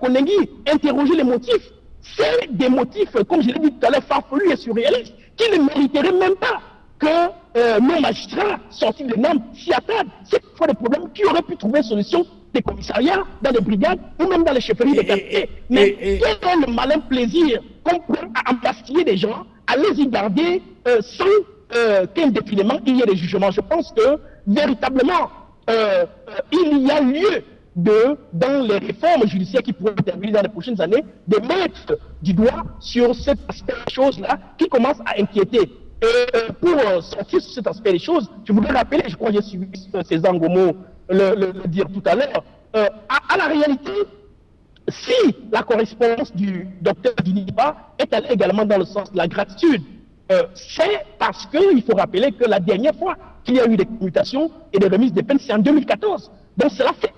Koningui, interrogez les motifs. C'est des motifs, comme je l'ai dit tout à l'heure, farfelus et surréalistes, qui ne mériteraient même pas que nos magistrats sortis des normes s'y attardent. C'est parfois des problèmes qui auraient pu trouver solution des commissariats, dans des brigades ou même dans les chefferies de quartier. Mais quel est le malin plaisir qu'on prend à embastiller des gens, à les y garder sans qu'indéfiniment il y ait des jugements? Je pense que véritablement il y a lieu dans les réformes judiciaires qui pourraient intervenir dans les prochaines années, de mettre du doigt sur cet aspect des choses-là qui commence à inquiéter. Et pour sortir sur cet aspect des choses, je voudrais rappeler, je crois que j'ai suivi César Ngomo le dire tout à l'heure, à la réalité, si la correspondance du docteur Diniba est allée également dans le sens de la gratitude, c'est parce qu'il faut rappeler que la dernière fois qu'il y a eu des commutations et des remises de peines, c'est en 2014. Donc cela fait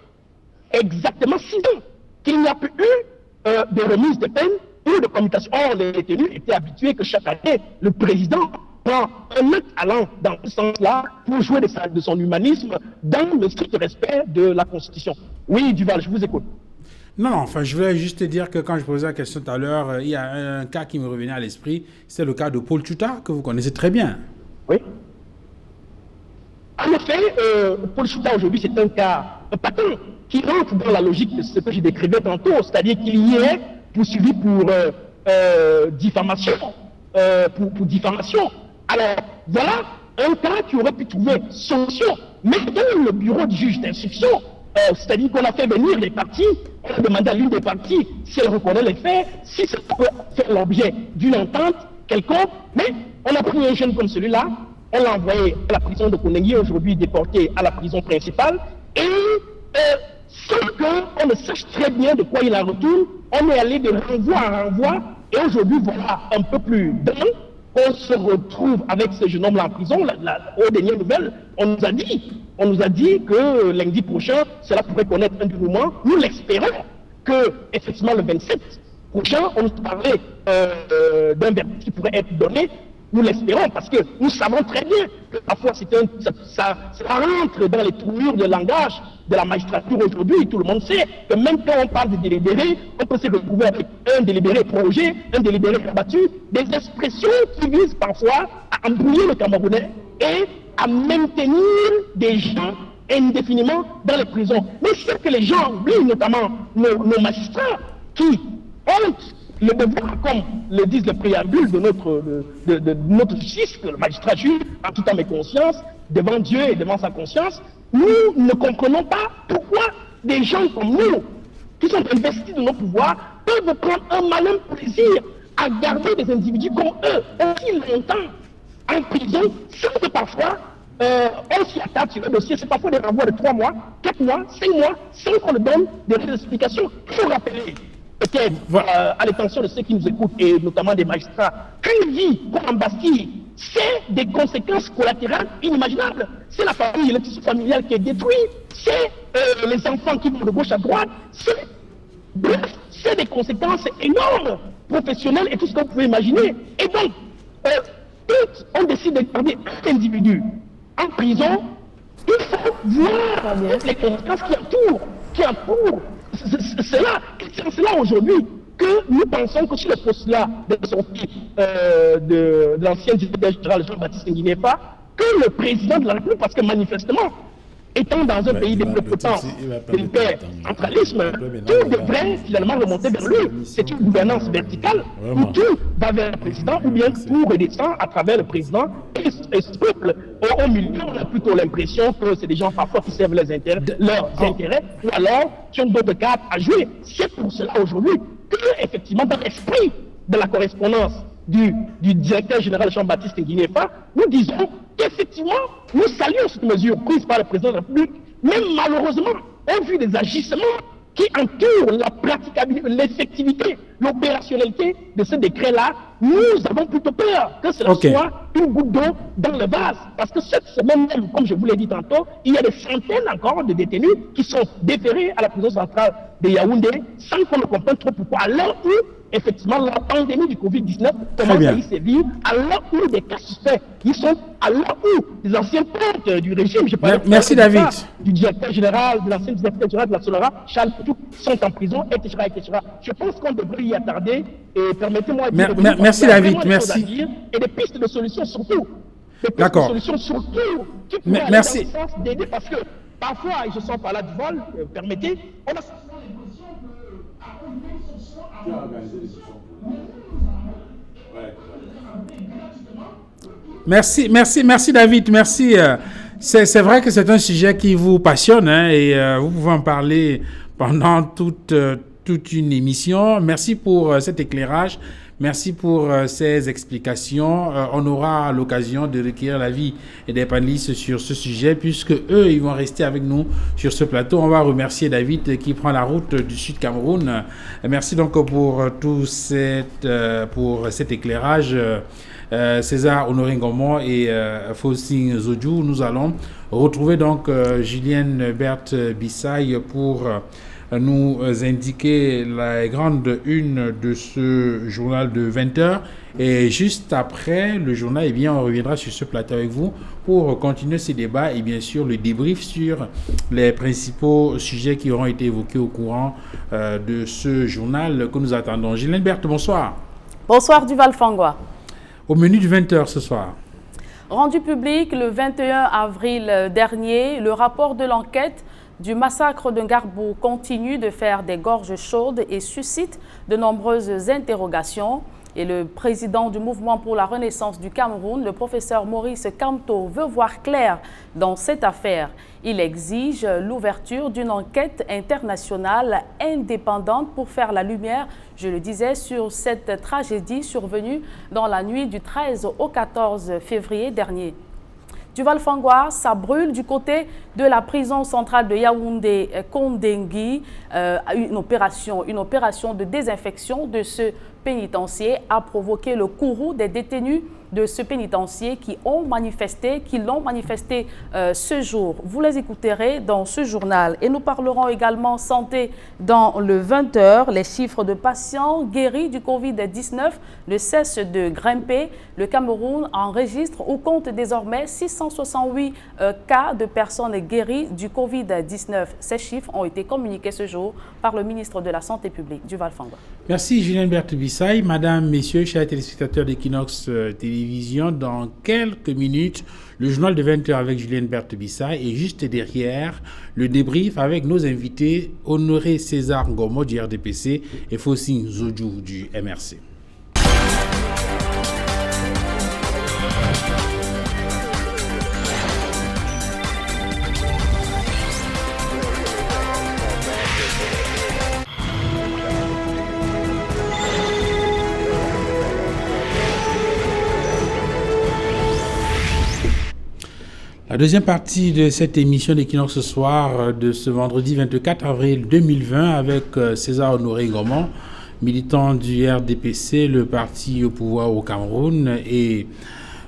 exactement 6 ans qu'il n'y a plus eu de remise de peine ou de commutation. Or, les détenus étaient habitués que chaque année, le président prend un acte allant dans ce sens-là pour jouer de son humanisme dans le strict respect de la Constitution. Oui, Duval, je vous écoute. Non, enfin, je voulais juste te dire que quand je posais la question tout à l'heure, il y a un cas qui me revenait à l'esprit, c'est le cas de Paul Tchouta, que vous connaissez très bien. Oui. En effet, Paul Tchouta aujourd'hui, c'est un cas patent qui rentre dans la logique de ce que je décrivais tantôt, c'est-à-dire qu'il y est poursuivi pour diffamation. Pour diffamation. Alors, voilà un cas qui aurait pu trouver solution. Mais dans le bureau du juge d'instruction, c'est-à-dire qu'on a fait venir les parties, on a demandé à l'une des parties si elle reconnaît les faits, si ça peut faire l'objet d'une entente quelconque, mais on a pris un jeune comme celui-là, on l'a envoyé à la prison de Koningui, aujourd'hui déporté à la prison principale, et sans qu'on ne sache très bien de quoi il en retourne, on est allé de renvoi à renvoi, et aujourd'hui, voilà, un peu plus d'un, on se retrouve avec ce jeune homme-là en prison. Aux dernières nouvelles, on nous a dit que lundi prochain, cela pourrait connaître un dénouement. Nous l'espérons que, effectivement, le 27 prochain, on nous parlait d'un verdict qui pourrait être donné. Nous l'espérons parce que nous savons très bien que parfois ça rentre dans les tournures de langage de la magistrature aujourd'hui. Tout le monde sait que même quand on parle de délibéré, on peut se retrouver avec un délibéré prorogé, un délibéré rabattu, des expressions qui visent parfois à embrouiller le Camerounais et à maintenir des gens indéfiniment dans les prisons. Mais ce que les gens oublient, notamment nos magistrats, qui ont le devoir, comme le disent les préambules de notre justice, que le magistrat juge en toute âme et conscience, devant Dieu et devant sa conscience, nous ne comprenons pas pourquoi des gens comme nous, qui sont investis de nos pouvoirs, peuvent prendre un malin plaisir à garder des individus comme eux aussi longtemps en prison, sans que parfois on s'y attaque sur le dossier. C'est parfois des renvois de 3 mois, 4 mois, 5 mois, sans qu'on leur donne des explications. Il faut rappeler, peut-être à l'attention de ceux qui nous écoutent, et notamment des magistrats, qu'une vie comme en Bastille, c'est des conséquences collatérales inimaginables. C'est la famille, le tissu familial qui est détruit, c'est les enfants qui vont de gauche à droite, bref, c'est des conséquences énormes, professionnelles et tout ce que vous pouvez imaginer. Et donc, on décide de garder un individu en prison, il faut voir les conséquences qui entourent. C'est là aujourd'hui que nous pensons que sur le postulat de sortie de l'ancien directeur général Jean-Baptiste Nguinépa, que le président de la République, parce que manifestement, étant dans un pays développé de l'hyper-centralisme, tout devrait finalement remonter vers lui. C'est une gouvernance verticale où tout va vers le président, ou bien tout redescend à travers le président et ce peuple. Au milieu, on a plutôt l'impression que c'est des gens parfois qui servent leurs intérêts, ou alors qui ont d'autres cartes à jouer. C'est pour cela aujourd'hui que, effectivement, dans l'esprit de la correspondance du directeur général Jean-Baptiste Nguinépa, nous disons qu'effectivement, nous saluons cette mesure prise par le président de la République, mais malheureusement, au vu des agissements qui entourent la praticabilité, l'effectivité, l'opérationnalité de ce décret-là, nous avons plutôt peur que cela soit une goutte d'eau dans le vase. Parce que cette semaine même, comme je vous l'ai dit tantôt, il y a des centaines encore de détenus qui sont déférés à la prison centrale de Yaoundé sans qu'on ne comprenne trop pourquoi. À l'heure où, effectivement, la pandémie du Covid-19 commence à y sévir, à l'heure où des cas suspects, ils sont à l'heure où les anciens pères du régime, merci David, du directeur général, de l'ancien directeur général de la Solera, Charles Poutou, sont en prison, etc., etc. Je pense qu'on devrait y attarder et permettez-moi de dire merci David, merci. Et des pistes de solutions surtout. D'accord. Des pistes de solutions surtout qui pourraient aller merci. dans le sens d'aider, parce que parfois, et je sors par là du vol, permettez, on a Merci David, merci. C'est vrai que c'est un sujet qui vous passionne et vous pouvez en parler pendant toute une émission. Merci pour cet éclairage. Merci pour ces explications. On aura l'occasion de recueillir l'avis des panélistes sur ce sujet, puisque eux, ils vont rester avec nous sur ce plateau. On va remercier David qui prend la route du Sud Cameroun. Merci donc pour cet éclairage. César Honoré Ngomon et Faustin Zodjou. Nous allons retrouver donc Julienne Berthe Bissaï pour nous indiquer la grande une de ce journal de 20h. Et juste après le journal, eh bien, on reviendra sur ce plateau avec vous pour continuer ces débats et bien sûr le débrief sur les principaux sujets qui auront été évoqués au courant de ce journal que nous attendons. Julienne Berthe, bonsoir. Bonsoir Duval Fangwa. Au menu du 20h ce soir. Rendu public le 21 avril dernier, le rapport de l'enquête du massacre de Ngarbou continue de faire des gorges chaudes et suscite de nombreuses interrogations. Et le président du Mouvement pour la Renaissance du Cameroun, le professeur Maurice Kamto, veut voir clair dans cette affaire. Il exige l'ouverture d'une enquête internationale indépendante pour faire la lumière, je le disais, sur cette tragédie survenue dans la nuit du 13 au 14 février dernier. Duval Fangwa, ça brûle du côté de la prison centrale de Yaoundé-Kondengui. Une opération de désinfection de ce pénitencier a provoqué le courroux des détenus de ce pénitencier qui l'ont manifesté ce jour. Vous les écouterez dans ce journal. Et nous parlerons également santé dans le 20h. Les chiffres de patients guéris du Covid-19 ne cessent de grimper. Le Cameroun enregistre ou compte désormais 668 cas de personnes guéries du Covid-19. Ces chiffres ont été communiqués ce jour par le ministre de la Santé publique, Duval Fangwa. Merci Julienne Berthe Bissaï. Madame, messieurs, chers téléspectateurs d'Equinox Télévision, dans quelques minutes, le journal de 20h avec Julienne Berthe Bissaï et juste derrière, le débrief avec nos invités Honoré César Ngomo du RDPC et Faustin Zodjou du MRC. La deuxième partie de cette émission d'Equinox ce soir, de ce vendredi 24 avril 2020, avec César Honoré Ngomon, militant du RDPC, le parti au pouvoir au Cameroun, et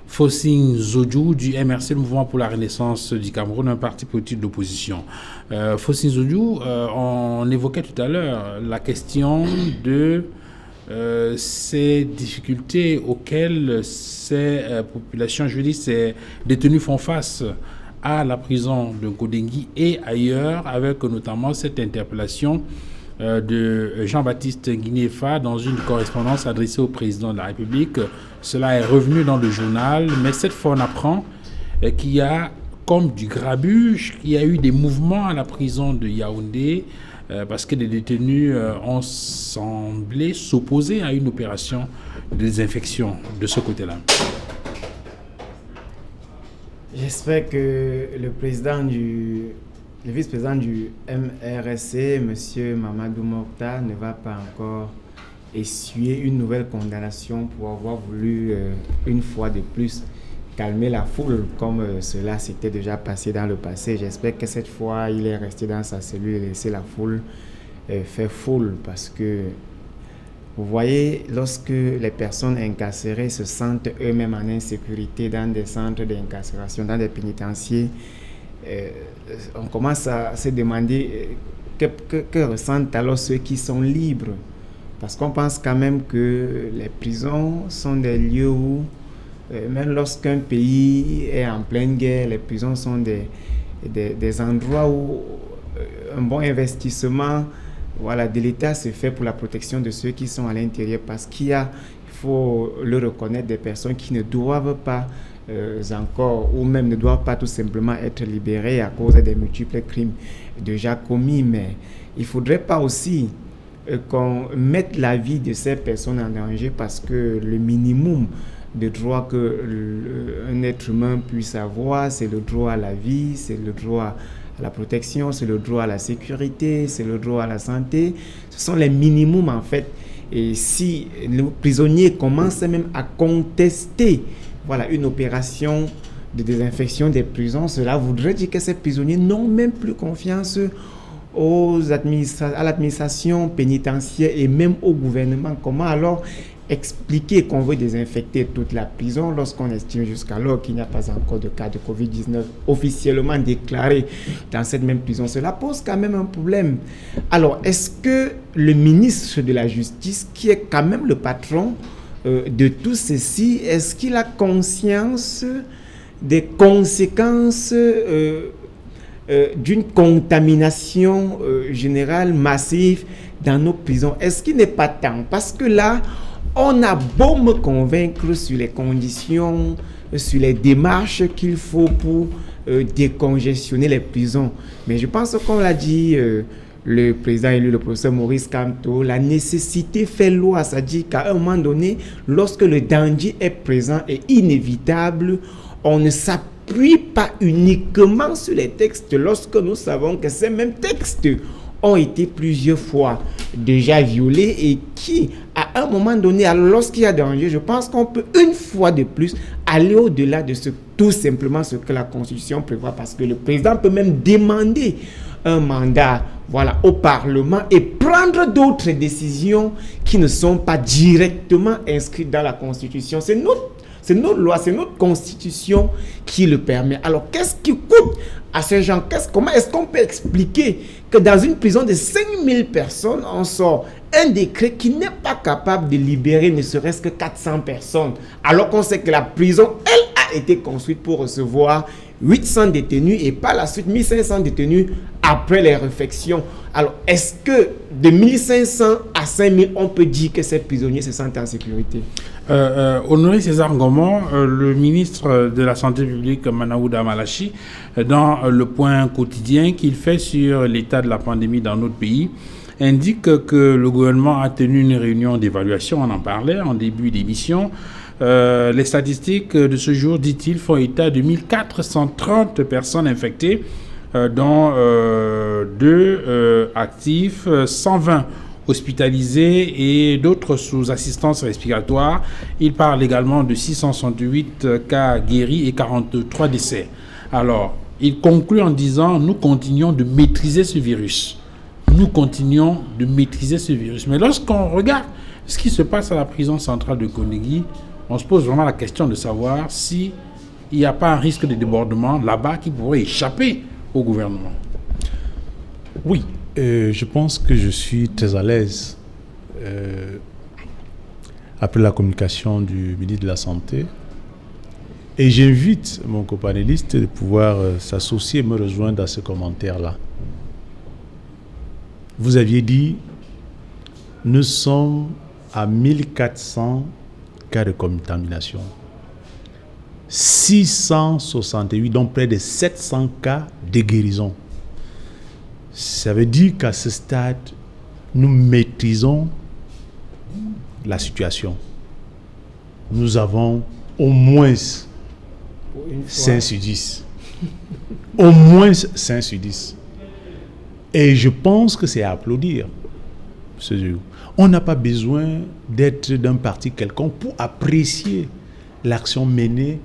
Fossing Zodjou du MRC, le Mouvement pour la Renaissance du Cameroun, un parti politique d'opposition. Fossing Zodjou, on évoquait tout à l'heure la question de ces difficultés auxquelles ces populations, je veux dire, ces détenus font face à la prison de Kodengui et ailleurs, avec notamment cette interpellation de Jean-Baptiste Nguinéfa dans une correspondance adressée au président de la République. Cela est revenu dans le journal, mais cette fois on apprend qu'il y a comme du grabuge, qu'il y a eu des mouvements à la prison de Yaoundé, parce que les détenus ont semblé s'opposer à une opération de désinfection de ce côté-là. J'espère que le vice-président du MRC, M. Mamadou Mokhtar, ne va pas encore essuyer une nouvelle condamnation pour avoir voulu, une fois de plus, calmer la foule comme cela s'était déjà passé dans le passé. J'espère que cette fois, il est resté dans sa cellule et laissé la foule faire foule, parce que vous voyez, lorsque les personnes incarcérées se sentent eux-mêmes en insécurité dans des centres d'incarcération, dans des pénitenciers, on commence à se demander que ressentent alors ceux qui sont libres. Parce qu'on pense quand même que les prisons sont des lieux où, même lorsqu'un pays est en pleine guerre, les prisons sont des endroits où un bon investissement de l'État se fait pour la protection de ceux qui sont à l'intérieur, parce il faut le reconnaître, des personnes qui ne doivent pas encore, ou même ne doivent pas tout simplement être libérées à cause des multiples crimes déjà commis. Mais il ne faudrait pas aussi qu'on mette la vie de ces personnes en danger, parce que le minimum de droits qu'un être humain puisse avoir, c'est le droit à la vie, c'est le droit à la protection, c'est le droit à la sécurité, c'est le droit à la santé. Ce sont les minimums en fait. Et si les prisonniers commencent même à contester une opération de désinfection des prisons, cela voudrait dire que ces prisonniers n'ont même plus confiance à l'administration pénitentiaire et même au gouvernement. Comment alors expliquer qu'on veut désinfecter toute la prison lorsqu'on estime jusqu'alors qu'il n'y a pas encore de cas de Covid-19 officiellement déclarés dans cette même prison? Cela pose quand même un problème. Alors, est-ce que le ministre de la Justice, qui est quand même le patron de tout ceci, est-ce qu'il a conscience des conséquences d'une contamination générale massive dans nos prisons? Est-ce qu'il n'est pas temps? Parce que là, on a beau me convaincre sur les conditions, sur les démarches qu'il faut pour décongestionner les prisons. Mais je pense qu'on l'a dit, le président élu, le professeur Maurice Kamto, la nécessité fait loi. C'est-à-dire qu'à un moment donné, lorsque le danger est présent et inévitable, on ne s'appuie pas uniquement sur les textes lorsque nous savons que ces mêmes textes ont été plusieurs fois déjà violés et qui, à un moment donné, lorsqu'il y a danger, je pense qu'on peut une fois de plus aller au-delà de tout simplement ce que la Constitution prévoit, parce que le président peut même demander un mandat au Parlement et prendre d'autres décisions qui ne sont pas directement inscrites dans la Constitution. C'est notre loi, c'est notre Constitution qui le permet. Alors, qu'est-ce qui coûte à ces gens? Comment est-ce qu'on peut expliquer que dans une prison de 5000 personnes, on sort un décret qui n'est pas capable de libérer ne serait-ce que 400 personnes, alors qu'on sait que la prison, elle, a été construite pour recevoir 800 détenus et par la suite 1500 détenus après les réfections. Alors, est-ce que de 1500 à 5000, on peut dire que ces prisonniers se sentent en sécurité? Honoré César Ngomon, le ministre de la Santé publique Manaouda Malachi, dans le point quotidien qu'il fait sur l'état de la pandémie dans notre pays, indique que le gouvernement a tenu une réunion d'évaluation, on en parlait en début d'émission. Les statistiques de ce jour, dit-il, font état de 1430 personnes infectées, dont 2 actifs, 120 hospitalisés et d'autres sous assistance respiratoire. Il parle également de 668 cas guéris et 43 décès. Alors, il conclut en disant, nous continuons de maîtriser ce virus. Nous continuons de maîtriser ce virus. Mais lorsqu'on regarde ce qui se passe à la prison centrale de Konigui, on se pose vraiment la question de savoir s'il n'y a pas un risque de débordement là-bas qui pourrait échapper au gouvernement. Oui, je pense que je suis très à l'aise après la communication du ministre de la Santé. Et j'invite mon copanéliste de pouvoir s'associer et me rejoindre à ce commentaire-là. Vous aviez dit, nous sommes à 1400 cas de contamination. 668, donc près de 700 cas de guérison. Ça veut dire qu'à ce stade, nous maîtrisons la situation. Nous avons au moins 5 sur 10. Au moins 5 sur 10. Et je pense que c'est à applaudir. On n'a pas besoin d'être d'un parti quelconque pour apprécier l'action menée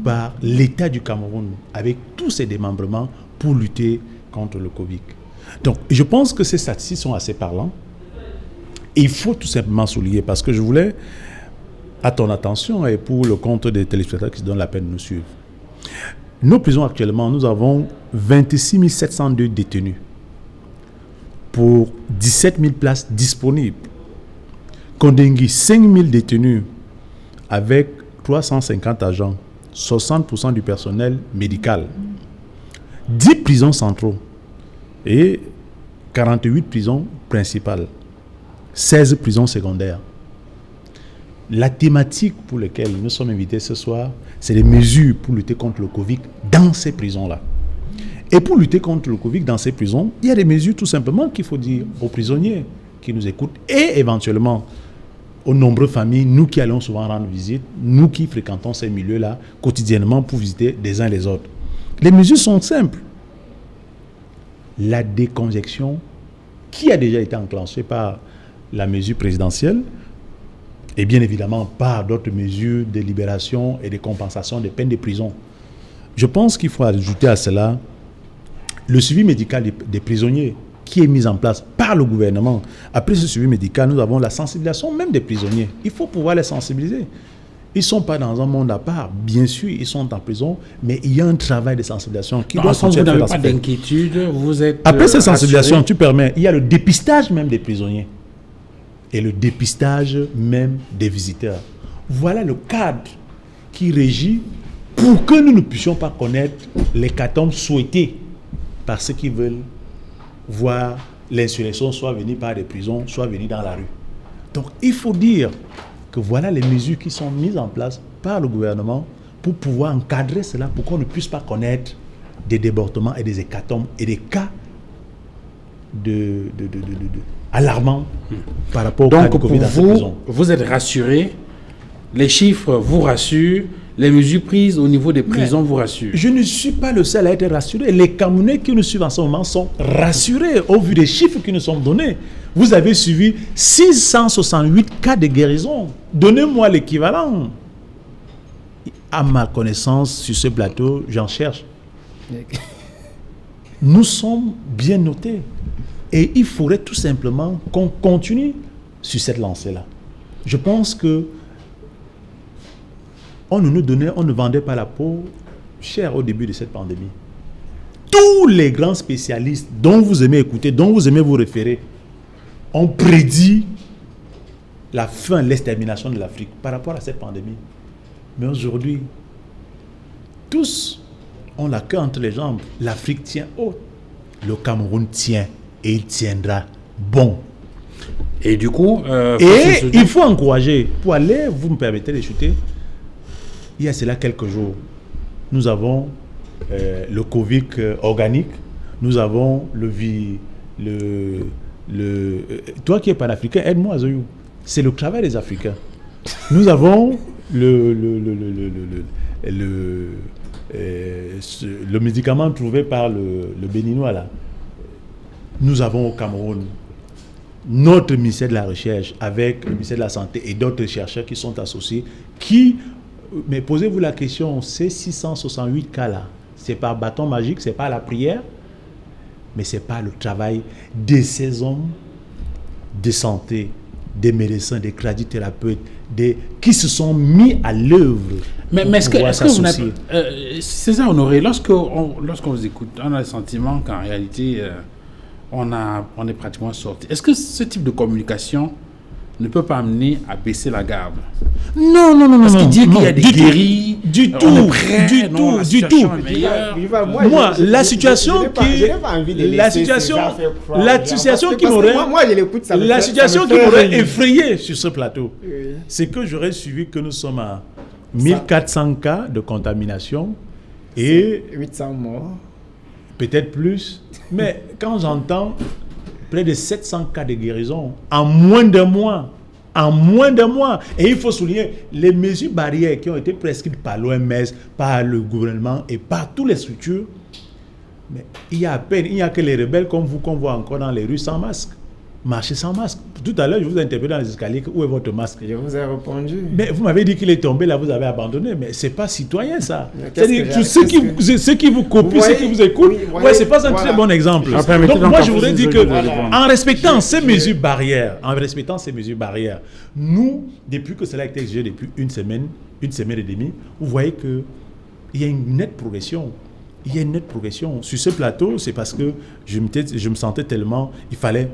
par l'État du Cameroun avec tous ses démembrements pour lutter contre le Covid. Donc, je pense que ces statistiques sont assez parlants. Et il faut tout simplement souligner, parce que je voulais, à ton attention et pour le compte des téléspectateurs qui se donnent la peine de nous suivre. Nos prisons actuellement, nous avons 26 702 détenus pour 17 000 places disponibles. Kondengui, 5 000 détenus avec 350 agents, 60% du personnel médical. 10 prisons centraux et 48 prisons principales, 16 prisons secondaires. La thématique pour laquelle nous sommes invités ce soir, c'est les mesures pour lutter contre le Covid dans ces prisons-là. Et pour lutter contre le Covid dans ces prisons, il y a des mesures tout simplement qu'il faut dire aux prisonniers qui nous écoutent et éventuellement aux nombreuses familles, nous qui allons souvent rendre visite, nous qui fréquentons ces milieux-là quotidiennement pour visiter les uns les autres. Les mesures sont simples. La décongestion qui a déjà été enclenchée par la mesure présidentielle et bien évidemment par d'autres mesures de libération et de compensation des peines de prison. Je pense qu'il faut ajouter à cela le suivi médical des prisonniers qui est mis en place par le gouvernement. Après ce suivi médical, nous avons la sensibilisation même des prisonniers. Il faut pouvoir les sensibiliser. Ils ne sont pas dans un monde à part. Bien sûr, ils sont en prison, mais il y a un travail de sensibilisation qui doit continuer. Vous n'avez pas d'inquiétude, vous êtes après cette sensibilisation, tu permets, il y a le dépistage même des prisonniers et le dépistage même des visiteurs. Voilà le cadre qui régit pour que nous ne puissions pas connaître l'hécatombe souhaitée par ceux qui veulent voir l'insurrection soit venue par des prisons, soit venue dans la rue. Donc, il faut dire que voilà les mesures qui sont mises en place par le gouvernement pour pouvoir encadrer cela, pour qu'on ne puisse pas connaître des débordements et des hécatombes et des cas alarmants par rapport au cas de Covid dans ces prisons. Vous êtes rassurés, les chiffres vous rassurent, les mesures prises au niveau des prisons vous rassurent. Je ne suis pas le seul à être rassuré. Les Camerounais qui nous suivent en ce moment sont rassurés au vu des chiffres qui nous sont donnés. Vous avez suivi 668 cas de guérison. Donnez-moi l'équivalent. À ma connaissance, sur ce plateau, j'en cherche. Nous sommes bien notés. Et il faudrait tout simplement qu'on continue sur cette lancée-là. Je pense que on ne vendait pas la peau chère au début de cette pandémie. Tous les grands spécialistes dont vous aimez écouter, dont vous aimez vous référer, ont prédit la fin, l'extermination de l'Afrique par rapport à cette pandémie. Mais aujourd'hui, tous ont la queue entre les jambes. L'Afrique tient haut. Le Cameroun tient et il tiendra bon. Et du coup... il faut encourager. Pour aller, vous me permettez de chuter, il y a cela quelques jours, nous avons le Covid organique, nous avons toi qui es panafricain, aide-moi Zoyou. C'est le travail des Africains. Nous avons le médicament trouvé par le Béninois là. Nous avons au Cameroun notre ministère de la Recherche avec le ministère de la Santé et d'autres chercheurs qui sont associés, mais posez-vous la question, ces 668 cas-là, c'est par bâton magique, c'est pas la prière, mais c'est pas le travail de ces hommes de santé, des médecins, des radiothérapeutes, qui se sont mis à l'œuvre. Mais est-ce que vous n'avez... César Honoré, lorsqu'on vous écoute, on a le sentiment qu'en réalité, on est pratiquement sorti. Est-ce que ce type de communication ne peut pas amener à baisser la garde? Non. Parce qu'il dit qu'il y a des guéris, du tout. Moi, la situation qui m'aurait effrayé sur ce plateau, c'est que j'aurais suivi que nous sommes à 1400 cas de contamination et 800 morts. Peut-être plus. Mais quand j'entends près de 700 cas de guérison en moins d'un mois, et il faut souligner les mesures barrières qui ont été prescrites par l'OMS, par le gouvernement et par toutes les structures, mais il y a que les rebelles comme vous qu'on voit encore dans les rues sans masque, marcher sans masque. Tout à l'heure, je vous ai interpellé dans les escaliers, où est votre masque? Je vous ai répondu. Mais vous m'avez dit qu'il est tombé, là vous avez abandonné, mais c'est pas citoyen ça. C'est-à-dire ceux qui vous copient, ceux qui vous écoutent, c'est pas un très bon exemple. Donc moi je voudrais dire que en respectant ces mesures barrières, nous, depuis que cela a été exigé depuis une semaine et demie, vous voyez que il y a une nette progression. Sur ce plateau, c'est parce que je me sentais tellement, il fallait...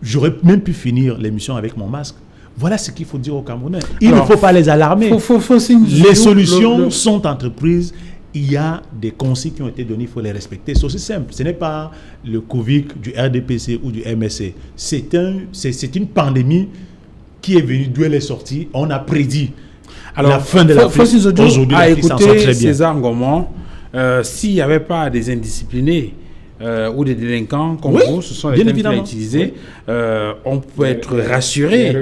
J'aurais même pu finir l'émission avec mon masque. Voilà ce qu'il faut dire aux Camerounais. Il ne faut pas les alarmer. Les solutions sont entreprises. Il y a des consignes qui ont été données, il faut les respecter. C'est aussi simple. Ce n'est pas le Covid du RDPC ou du MSC. C'est une pandémie qui est venue, d'où elle est sortie. On a prédit la fin de la crise. Aujourd'hui, la crise s'en sort très bien. César Ngomon, s'il n'y avait pas des indisciplinés, ou des délinquants comme vous, ce sont les termes qu'il a utilisés, on peut être rassuré.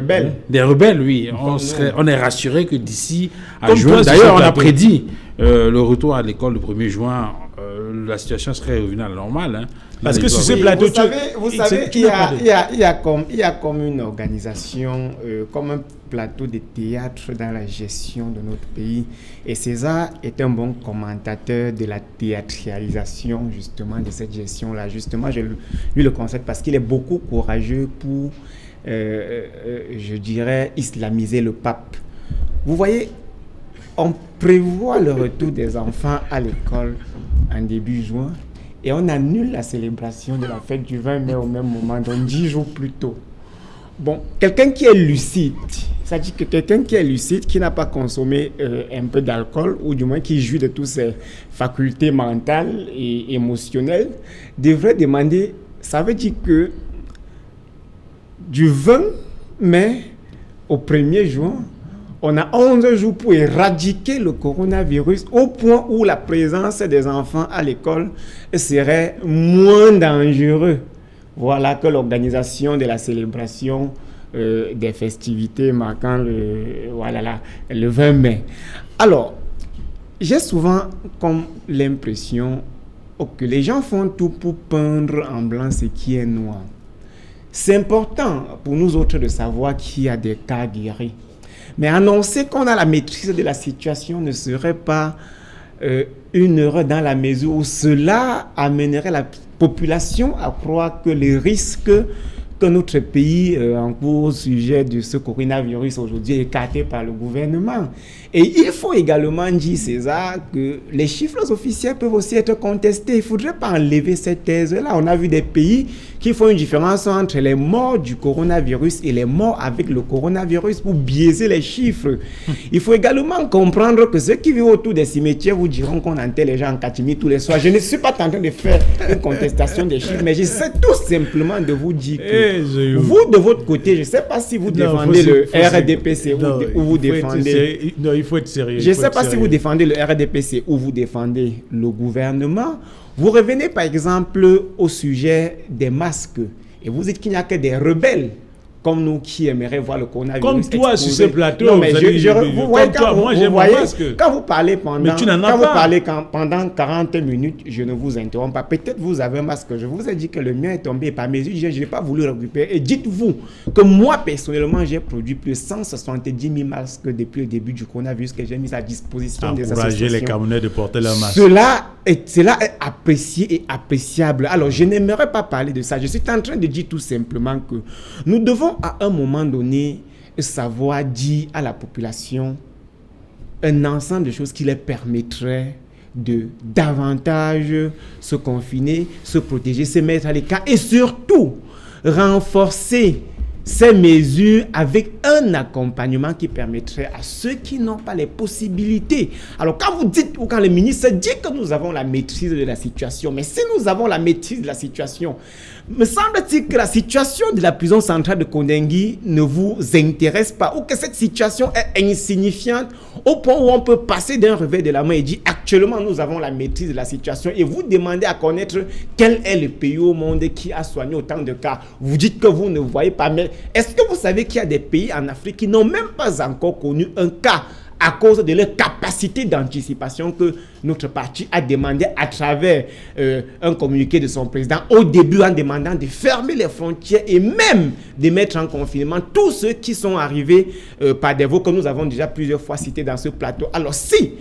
Des rebelles, oui. On est rassuré que d'ici à juin, d'ailleurs on a prédit le retour à l'école le 1er juin, la situation serait revenue à la normale. Hein. Parce que sur ce plateau, vous savez il y a comme une organisation, comme un plateau de théâtre dans la gestion de notre pays. Et César est un bon commentateur de la théâtralisation, justement, de cette gestion-là. Justement, je lui le conseille parce qu'il est beaucoup courageux pour, je dirais, islamiser le pape. Vous voyez, on prévoit le retour des enfants à l'école en début juin. Et on annule la célébration de la fête du 20 mai au même moment, donc 10 jours plus tôt. Bon, quelqu'un qui est lucide, c'est-à-dire que quelqu'un qui est lucide, qui n'a pas consommé un peu d'alcool, ou du moins qui jouit de toutes ses facultés mentales et émotionnelles, devrait demander, ça veut dire que du 20 mai au 1er juin, on a 11 jours pour éradiquer le coronavirus au point où la présence des enfants à l'école serait moins dangereuse. Voilà que l'organisation de la célébration des festivités marquant le 20 mai. Alors, j'ai souvent comme l'impression que les gens font tout pour peindre en blanc ce qui est noir. C'est important pour nous autres de savoir qu'il y a des cas guéris. Mais annoncer qu'on a la maîtrise de la situation ne serait pas une erreur dans la mesure où cela amènerait la population à croire que les risques que notre pays encourt au sujet de ce coronavirus aujourd'hui est écarté par le gouvernement. Et il faut également dire, César, que les chiffres officiels peuvent aussi être contestés. Il ne faudrait pas enlever cette thèse-là. On a vu des pays qui font une différence entre les morts du coronavirus et les morts avec le coronavirus pour biaiser les chiffres. Il faut également comprendre que ceux qui vivent autour des cimetières vous diront qu'on enterre les gens en catimini tous les soirs. Je ne suis pas en train de faire une contestation des chiffres, mais j'essaie tout simplement de vous dire que vous, de votre côté, je ne sais pas si vous défendez le RDPC ou vous défendez... Il faut être sérieux. Je ne sais pas si vous défendez le RDPC ou vous défendez le gouvernement. Vous revenez par exemple au sujet des masques et vous dites qu'il n'y a que des rebelles comme nous qui aimeraient voir le coronavirus comme toi exposé. sur ce plateau. Non, mais vous voyez, quand moi, j'ai mon masque. quand vous parlez pendant, tu n'en as quand vous pas. parlez pendant 40 minutes, je ne vous interromps pas. Peut-être vous avez un masque. Je vous ai dit que le mien est tombé par mes yeux. Je n'ai pas voulu le récupérer. Et dites-vous que moi, personnellement, j'ai produit plus de 170 000 masques depuis le début du coronavirus que j'ai mis à disposition des associations. Encourager les Camerounais de porter leur masque. Cela est apprécié et appréciable. Alors, je n'aimerais pas parler de ça. Je suis en train de dire tout simplement que nous devons à un moment donné savoir dire à la population un ensemble de choses qui leur permettraient de davantage se confiner, se protéger, se mettre à l'écart et surtout renforcer ces mesures avec un accompagnement qui permettrait à ceux qui n'ont pas les possibilités. Alors quand vous dites ou quand le ministre dit que nous avons la maîtrise de la situation, mais si nous avons la maîtrise de la situation, me semble-t-il que la situation de la prison centrale de Kondengui ne vous intéresse pas ou que cette situation est insignifiante au point où on peut passer d'un revers de la main et dire actuellement nous avons la maîtrise de la situation et vous demandez à connaître quel est le pays au monde qui a soigné autant de cas. Vous dites que vous ne voyez pas, mais est-ce que vous savez qu'il y a des pays en Afrique qui n'ont même pas encore connu un cas à cause de leur capacité d'anticipation que notre parti a demandé à travers un communiqué de son président au début en demandant de fermer les frontières et même de mettre en confinement tous ceux qui sont arrivés par des vols que nous avons déjà plusieurs fois cités dans ce plateau. Alors si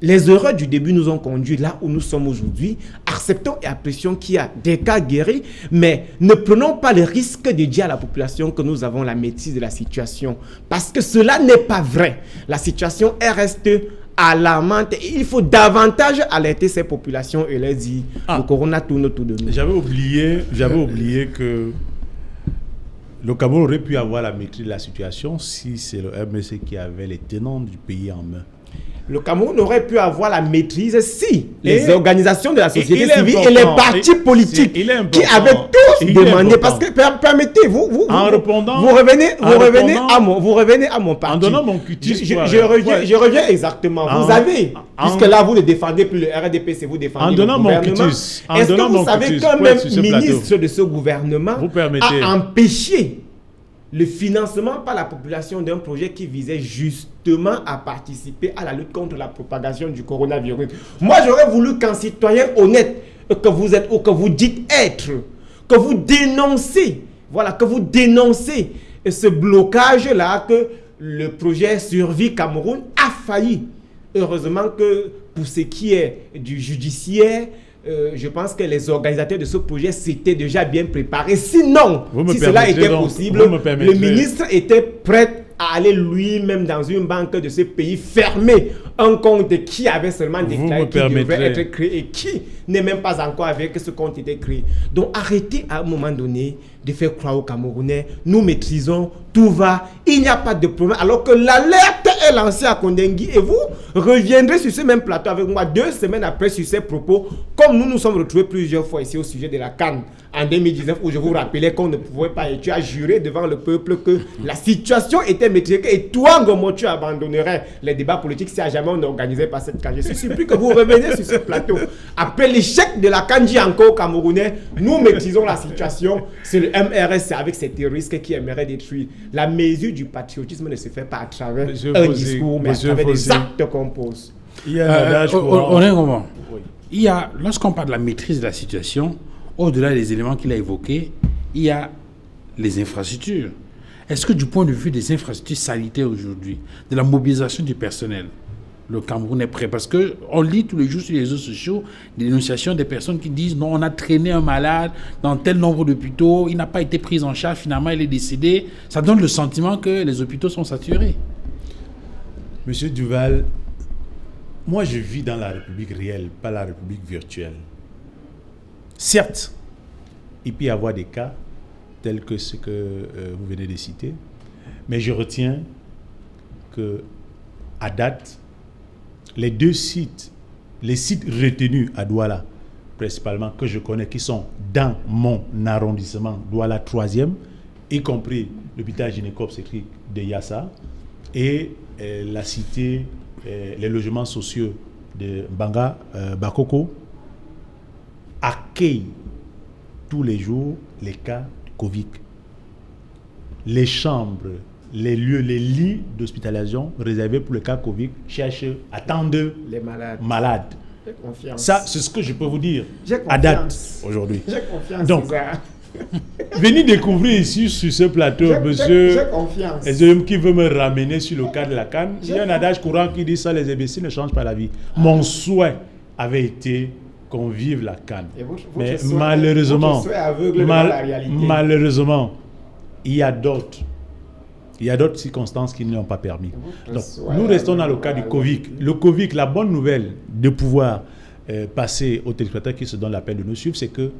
les erreurs du début nous ont conduit là où nous sommes aujourd'hui, acceptons et apprécions qu'il y a des cas guéris, mais ne prenons pas le risque de dire à la population que nous avons la maîtrise de la situation. Parce que cela n'est pas vrai. La situation reste alarmante et il faut davantage alerter ces populations et leur dire le corona tourne autour de nous. J'avais oublié que le Cameroun aurait pu avoir la maîtrise de la situation si c'est le MSC qui avait les tenants du pays en main. Le Cameroun aurait pu avoir la maîtrise si les organisations de la société civile et les partis politiques qui avaient tous demandé, parce que permettez, vous revenez à mon parti. En donnant mon cutis, je reviens exactement. Vous avez, puisque là vous ne défendez plus le RDP, c'est vous défendez le gouvernement. Est-ce que vous savez qu'un même ministre de ce gouvernement a empêché le financement par la population d'un projet qui visait justement à participer à la lutte contre la propagation du coronavirus? Moi, j'aurais voulu qu'un citoyen honnête que vous êtes ou que vous dites être, que vous dénoncez, ce blocage-là, que le projet Survie Cameroun a failli. Heureusement que pour ce qui est du judiciaire, je pense que les organisateurs de ce projet s'étaient déjà bien préparés. Sinon, si cela était possible, le ministre était prêt à aller lui-même dans une banque de ce pays fermer un compte qui avait seulement déclaré qu'il devait être créé et qui n'est même pas encore avec ce compte était créé. Donc arrêtez à un moment donné de faire croire aux Camerounais, nous maîtrisons, tout va, il n'y a pas de problème. Alors que l'alerte est lancée à Kondengui et vous reviendrez sur ce même plateau avec moi 2 semaines après sur ces propos, comme nous nous sommes retrouvés plusieurs fois ici au sujet de la CAN en 2019 où je vous rappelais qu'on ne pouvait pas et tu as juré devant le peuple que la situation était maîtrisée et toi, Gomo, tu abandonnerais les débats politiques si à jamais on n'organisait pas cette CAN. Je suis surpris que vous reveniez sur ce plateau. Après l'échec de la CAN, encore Camerounais, nous maîtrisons la situation. C'est le MRS avec ces terroristes qui aimeraient détruire. La mesure du patriotisme ne se fait pas à travers un discours, mais à travers des actes qu'on pose. Il y a, lorsqu'on parle de la maîtrise de la situation, au-delà des éléments qu'il a évoqués, il y a les infrastructures. Est-ce que du point de vue des infrastructures sanitaires aujourd'hui, de la mobilisation du personnel, le Cameroun est prêt? Parce qu'on lit tous les jours sur les réseaux sociaux des dénonciations des personnes qui disent non, on a traîné un malade dans tel nombre d'hôpitaux, il n'a pas été pris en charge, finalement il est décédé. Ça donne le sentiment que les hôpitaux sont saturés. Monsieur Duval, moi je vis dans la République réelle, pas la République virtuelle. Certes, il peut y avoir des cas tels que ce que vous venez de citer, mais je retiens que à date, les sites retenus à Douala, principalement que je connais, qui sont dans mon arrondissement, Douala 3e, y compris l'hôpital gynéco-obstétrique de Yassa et la cité, les logements sociaux de Banga, Bakoko, accueillent tous les jours les cas de Covid. les chambres, les lieux, les lits d'hospitalisation réservés pour le cas Covid attendent les malades. J'ai confiance. Ça, c'est ce que je peux vous dire J'ai à date confiance. aujourd'hui. J'ai confiance. Donc, César. venez découvrir ici sur ce plateau, monsieur J'ai confiance. qui veut me ramener sur le cas de la canne. Il y a un adage courant qui dit ça, les imbéciles ne changent pas la vie. Mon souhait avait été qu'on vive la canne. Mais malheureusement, malheureusement, il y a d'autres circonstances qui ne l'ont pas permis. Donc, nous restons dans le cas du Covid. Le Covid, la bonne nouvelle de pouvoir passer aux téléspectateurs qui se donnent la peine de nous suivre, c'est que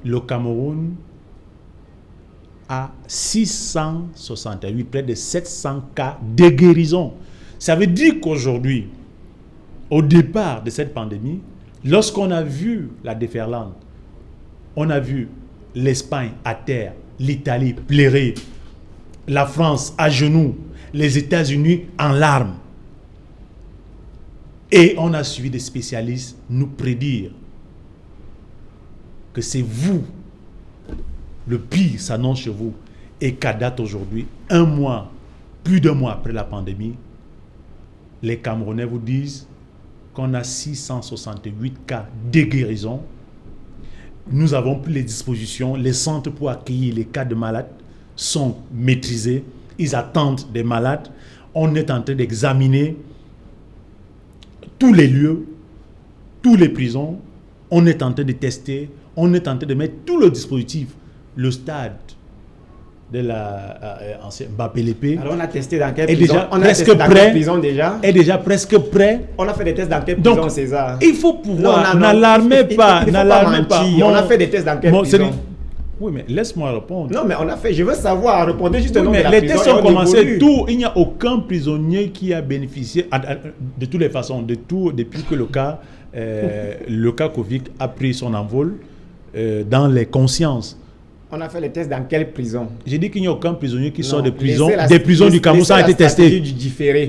le Cameroun a 668, près de 700 cas de guérison. Ça veut dire qu'aujourd'hui, au départ de cette pandémie, lorsqu'on a vu la déferlante, on a vu l'Espagne à terre, l'Italie pleurer, la France à genoux, les États-Unis en larmes. Et on a suivi des spécialistes nous prédire que c'est vous, le pire s'annonce chez vous, et qu'à date aujourd'hui, plus d'un mois après la pandémie, les Camerounais vous disent qu'on a 668 cas de guérison. Nous avons pris les dispositions, les centres pour accueillir les cas de malades sont maîtrisés, ils attendent des malades. On est en train d'examiner tous les lieux, toutes les prisons, on est en train de tester, on est en train de mettre tout le dispositif, le stade de la Mbappé-Lépée. Alors on a testé dans quelle est prison? déjà On a presque testé dans prêt, quelle prison déjà? est déjà presque prêt. On a fait des tests dans quelle prison, Donc, César? il faut pouvoir, Non, n'alarmez pas, n'alarmez pas. On a fait des tests dans quelle prison? Oui, mais laisse-moi répondre. Non, mais on a fait, je veux savoir, répondez juste le nom de la les prison. tests ont commencé tout. Il n'y a aucun prisonnier qui a bénéficié, de toutes les façons, depuis que le cas Covid a pris son envol dans les consciences. On a fait les tests dans quelle prison? J'ai dit qu'il n'y a aucun prisonnier qui sort de prison. Des prisons du Cameroun, ça a été testé.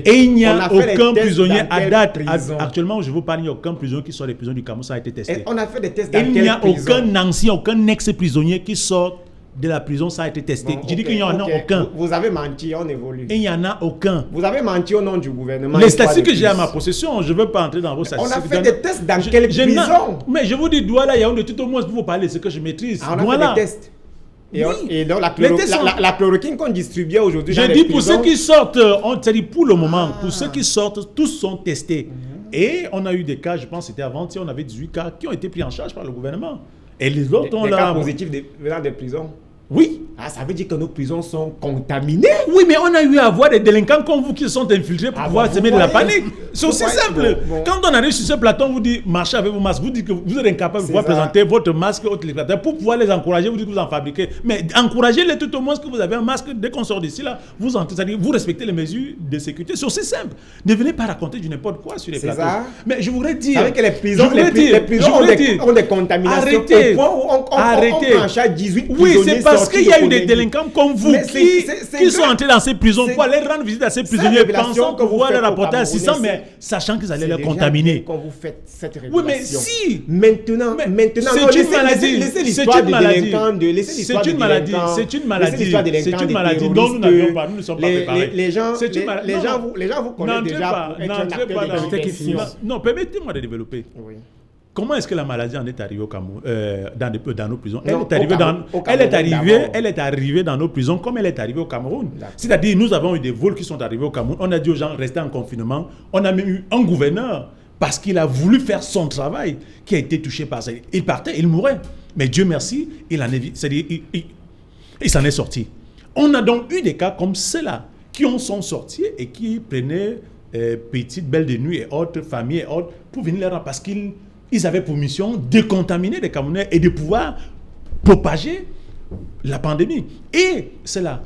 Et il n'y a aucun prisonnier à date. Actuellement, je vous parle, il n'y a aucun prisonnier qui sort des prisons du Cameroun, ça a été testé. Et on a fait des tests dans quelle prison? Il n'y a aucun ancien, aucun ex-prisonnier qui sort de la prison, ça a été testé. J'ai dit qu'il n'y en a aucun. Vous avez menti, on évolue. Et il n'y en a aucun. Vous avez menti au nom du gouvernement. Les statistiques que j'ai à ma possession, je ne veux pas entrer dans vos statistiques. On a fait des tests dans quelle prison? Mais je vous dis, Douala, il y a tout au moins pour vous parler, c'est que je maîtrise. On a fait des tests. Et donc la chloroquine qu'on distribuait aujourd'hui. J'ai dit pour ceux qui sortent, c'est-à-dire pour le moment, pour ceux qui sortent, tous sont testés. Et on a eu des cas, je pense que c'était avant-hier, on avait 18 cas qui ont été pris en charge par le gouvernement. Et les autres ont des cas positifs venant des prisons. Oui. Ah, ça veut dire que nos prisons sont contaminées. Oui, mais on a eu à voir des délinquants comme vous qui se sont infiltrés pour pouvoir semer de la panique. C'est aussi simple. Quand on arrive sur ce plateau, on vous dit marchez avec vos masques. Vous dites que vous êtes incapable de pouvoir présenter votre masque aux téléspectateurs pour pouvoir les encourager. Vous dites que vous en fabriquez. Mais encouragez-les tout au moins que vous avez un masque. Dès qu'on sort d'ici, là, vous entrez. C'est-à-dire vous respectez les mesures de sécurité. C'est aussi simple. Ne venez pas raconter du n'importe quoi sur les plateaux. Mais je voudrais dire. Avec les prisons, ont des contaminations. Arrêtez. On prend en charge 18 prisonniers. Oui, c'est parce qu'il y a eu des délinquants comme vous qui sont entrés dans ces prisons pour aller rendre visite à ces prisonniers pensant pouvoir les rapporter à 600, mais sachant qu'ils allaient les contaminer. Quand vous faites cette révélation. Oui, mais si. Maintenant, c'est une maladie. C'est une maladie. C'est une maladie. C'est une maladie. C'est une maladie dont nous n'avions pas. Nous ne sommes pas préparés. Les gens vous connaissent déjà pour être un acteur de prévention. Non, permettez-moi de développer. Comment est-ce que la maladie en est arrivée au Cameroun, dans nos prisons? Elle est arrivée dans nos prisons comme elle est arrivée au Cameroun. C'est-à-dire, nous avons eu des vols qui sont arrivés au Cameroun. On a dit aux gens, restez en confinement. On a même eu un gouverneur, parce qu'il a voulu faire son travail, qui a été touché par ça. Il partait, il mourait. Mais Dieu merci, il s'en est sorti. On a donc eu des cas comme ceux-là, qui sont sortis et qui prenaient petites belles de nuit et autres, familles et autres, pour venir les rendre, parce qu'ils avaient pour mission de contaminer les Camerounais et de pouvoir propager la pandémie. Et c'est là.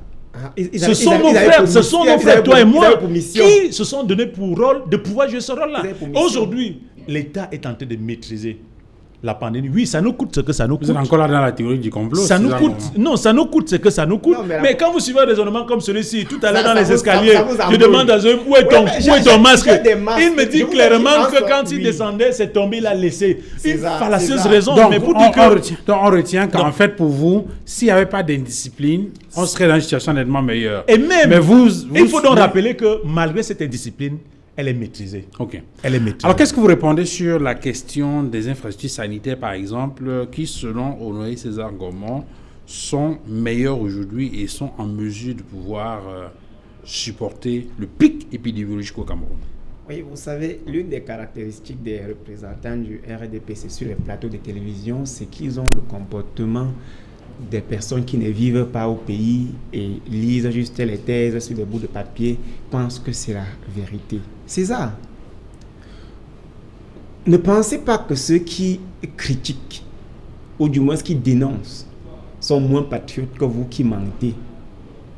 Ce sont nos frères, toi et moi, qui se sont donnés pour rôle de pouvoir jouer ce rôle-là. Aujourd'hui, l'État est en train de maîtriser. la pandémie. Oui, ça nous coûte ce que ça nous coûte. Vous êtes encore là dans la théorie du complot. Ça nous coûte. Non, ça nous coûte ce que ça nous coûte. Non, mais quand vous suivez un raisonnement comme celui-ci, tout à l'heure dans les escaliers, je demande à eux où est ton masque. Il me dit clairement que quand il descendait, c'est tombé, il a laissé. Une fallacieuse raison. Donc, mais pour dire que on retient qu'en fait, pour vous, s'il n'y avait pas d'indiscipline, on serait dans une situation nettement meilleure. Et même, mais il faut donc rappeler que malgré cette indiscipline, elle est maîtrisée. Ok. Elle est maîtrisée. Alors, qu'est-ce que vous répondez sur la question des infrastructures sanitaires, par exemple, qui, selon Honoré César Ngomon, sont meilleures aujourd'hui et sont en mesure de pouvoir supporter le pic épidémiologique au Cameroun? Oui, vous savez, l'une des caractéristiques des représentants du RDPC sur les plateaux de télévision, c'est qu'ils ont le comportement des personnes qui ne vivent pas au pays et lisent juste les thèses sur des bouts de papier, pensent que c'est la vérité. C'est ça. Ne pensez pas que ceux qui critiquent, ou du moins qui dénoncent, sont moins patriotes que vous qui mentez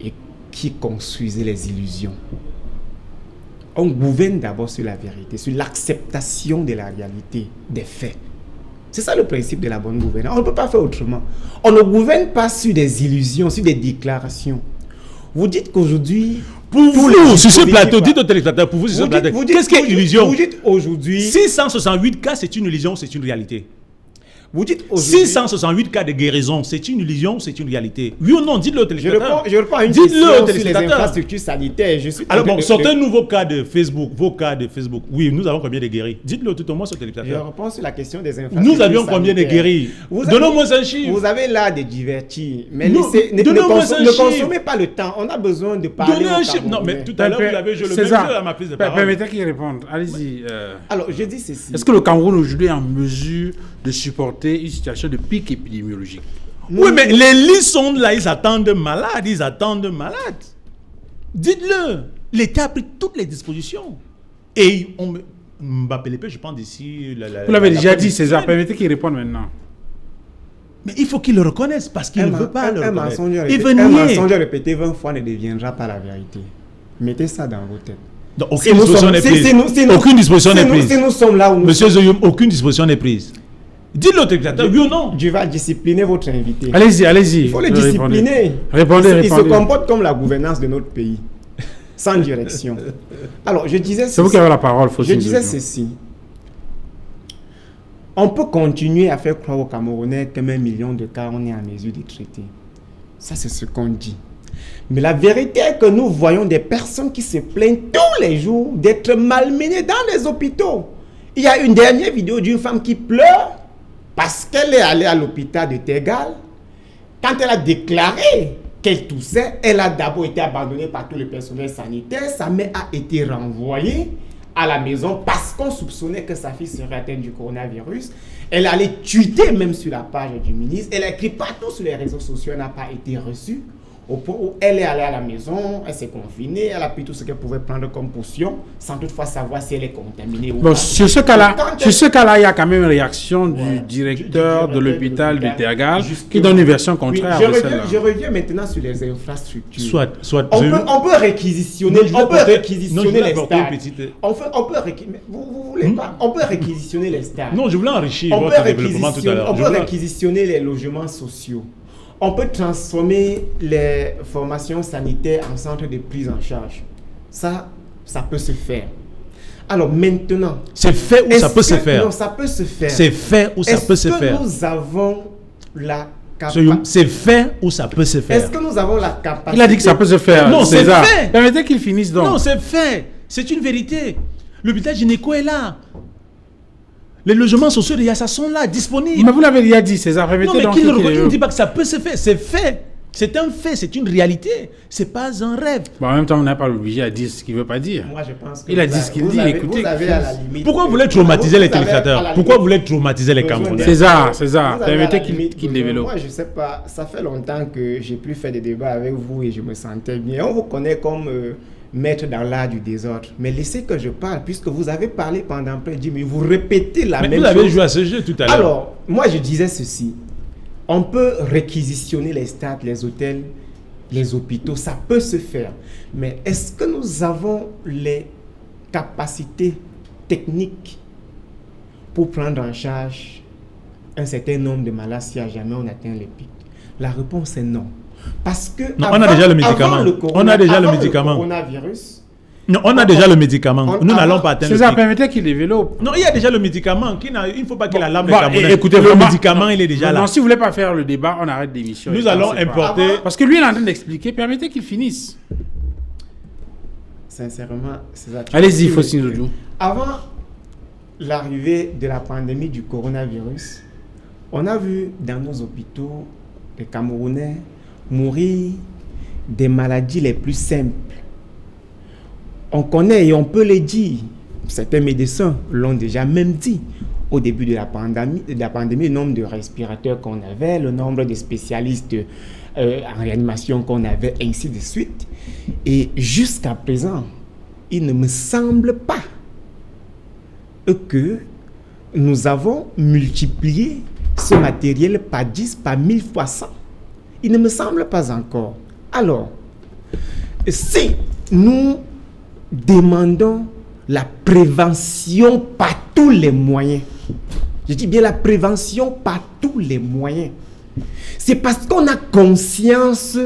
et qui construisez les illusions. On gouverne d'abord sur la vérité, sur l'acceptation de la réalité, des faits. C'est ça le principe de la bonne gouvernance. On ne peut pas faire autrement. On ne gouverne pas sur des illusions, sur des déclarations. Vous dites qu'aujourd'hui... Pour vous, sur ce plateau, dites aux téléspectateurs, pour vous, sur ce plateau, qu'est-ce qu'est illusion? Vous dites aujourd'hui... 668 cas, c'est une illusion, c'est une réalité. Vous dites aujourd'hui... 668 cas de guérison, c'est une illusion, c'est une réalité. Oui ou non, dites-le aux téléspectateurs. Je reprends une question sur les infrastructures sanitaires. Alors bon, sortez nouveaux cas de Facebook, vos cas de Facebook. Oui, nous avons combien de guéris? Dites-le tout au moins sur les téléspectateurs. Je reprends sur la question des infrastructures. Nous avions combien de guéris? Donnons-moi un chiffre. Vous avez l'art de divertir, mais ne consommez pas le temps. On a besoin de parler. Donnez un chiffre. Non, mais tout à l'heure, vous l'avez, je le mets à ma prise de parole. Permettez qu'il réponde. Allez-y. Alors, je dis ceci. Est-ce que le Cameroun aujourd'hui est en mesure de supporter une situation de pic épidémiologique? Oui, mais les lits sont là, ils attendent malades, Dites-le. L'État a pris toutes les dispositions. Et on Mbappé Lépé, je pense d'ici... Vous l'avez déjà dit, César, permettez qu'il réponde maintenant. Mais il faut qu'il le reconnaisse parce qu'il ne veut pas le reconnaître. Un mensonge répété 20 fois ne deviendra pas la vérité. Mettez ça dans vos têtes. Donc, aucune disposition n'est prise. Aucune disposition n'est prise. Si nous sommes là où nous Monsieur Zoyoum, aucune disposition n'est prise. Dites-le au téléspectateur, oui ou non? Dieu va discipliner votre invité. Allez-y. Il faut le discipliner. Répondez. Il se comporte comme la gouvernance de notre pays, sans direction. Alors, je disais ceci. C'est vous qui avez la parole, Je disais ceci. On peut continuer à faire croire aux Camerounais que même 1 million de cas, on est en mesure de traiter. Ça, c'est ce qu'on dit. Mais la vérité est que nous voyons des personnes qui se plaignent tous les jours d'être malmenées dans les hôpitaux. Il y a une dernière vidéo d'une femme qui pleure parce qu'elle est allée à l'hôpital de Tegal. Quand elle a déclaré qu'elle toussait, elle a d'abord été abandonnée par tout le personnel sanitaire. Sa mère a été renvoyée à la maison parce qu'on soupçonnait que sa fille serait atteinte du coronavirus. Elle allait tweeter même sur la page du ministre. Elle a écrit partout sur les réseaux sociaux. Elle n'a pas été reçue. Au point où elle est allée à la maison, elle s'est confinée, elle a pris tout ce qu'elle pouvait prendre comme potion, sans toutefois savoir si elle est contaminée ou pas. Sur ce cas-là, il y a quand même une réaction du directeur de l'hôpital de Tegal qui donne une version contraire à celle-là. Je reviens maintenant sur les infrastructures. Soit. On peut réquisitionner les stades. Vous voulez pas? On peut réquisitionner les stades. Non, je voulais enrichir votre développement tout à l'heure. On peut réquisitionner les logements sociaux. On peut transformer les formations sanitaires en centres de prise en charge. Ça peut se faire. Alors maintenant... C'est fait ou ça peut se faire? Non, ça peut se faire. C'est fait ou ça peut se faire? Est-ce que nous avons la capacité... C'est fait ou ça peut se faire? Est-ce que nous avons la capacité... Il a dit que ça peut se faire. Non, c'est fait. Permettez qu'il finisse donc. Non, c'est fait. C'est une vérité. L'hôpital gynéco est là. Les logements sociaux de Yassa sont là, disponibles. Mais vous l'avez déjà dit, César. Permettez non, mais il ne dit pas que ça peut se faire. C'est fait. C'est un fait, c'est une réalité. Ce n'est pas un rêve. Bon, en même temps, on n'a pas obligé à dire ce qu'il ne veut pas dire. Moi, je pense que il a dit ce qu'il dit. Écoutez, pourquoi vous voulez traumatiser les téléspectateurs? Pourquoi vous voulez traumatiser les Camerounais? César, permettez qu'il développe. Moi, je ne sais pas. Ça fait longtemps que j'ai plus fait des débats avec vous et je me sentais bien. On vous connaît comme maître dans l'art du désordre. Mais laissez que je parle, puisque vous avez parlé pendant près de 10 minutes. Vous répétez la même chose. Vous avez joué à ce jeu tout à l'heure. Alors, moi, je disais ceci. On peut réquisitionner les stades, les hôtels, les hôpitaux. Ça peut se faire. Mais est-ce que nous avons les capacités techniques pour prendre en charge un certain nombre de malades si jamais on atteint les pics? La réponse est non. Parce que non, on a déjà le médicament. On a déjà le médicament. Coronavirus, non, on a déjà le médicament. Nous n'allons pas atteindre le ça pic. permettait qu'il développe. Non, il y a déjà le médicament. Il ne faut pas qu'il alarme les Camerounais. Écoutez, le médicament, il est déjà là. Non, si vous ne voulez pas faire le débat, on arrête l'émission. Nous allons importer... Parce que lui, il est en train d'expliquer. Permettez qu'il finisse. Sincèrement, c'est ça. Allez-y, Faustine Dodou. Avant l'arrivée de la pandémie du coronavirus, on a vu dans nos hôpitaux les Camerounais mourir des maladies les plus simples. On connaît et on peut le dire, certains médecins l'ont déjà même dit, au début de la pandémie, le nombre de respirateurs qu'on avait, le nombre de spécialistes en réanimation qu'on avait, ainsi de suite. Et jusqu'à présent, il ne me semble pas que nous avons multiplié ce matériel par 10, par 1000 fois 100. Il ne me semble pas encore. Alors, si nous demandons la prévention par tous les moyens, je dis bien la prévention par tous les moyens, c'est parce qu'on a conscience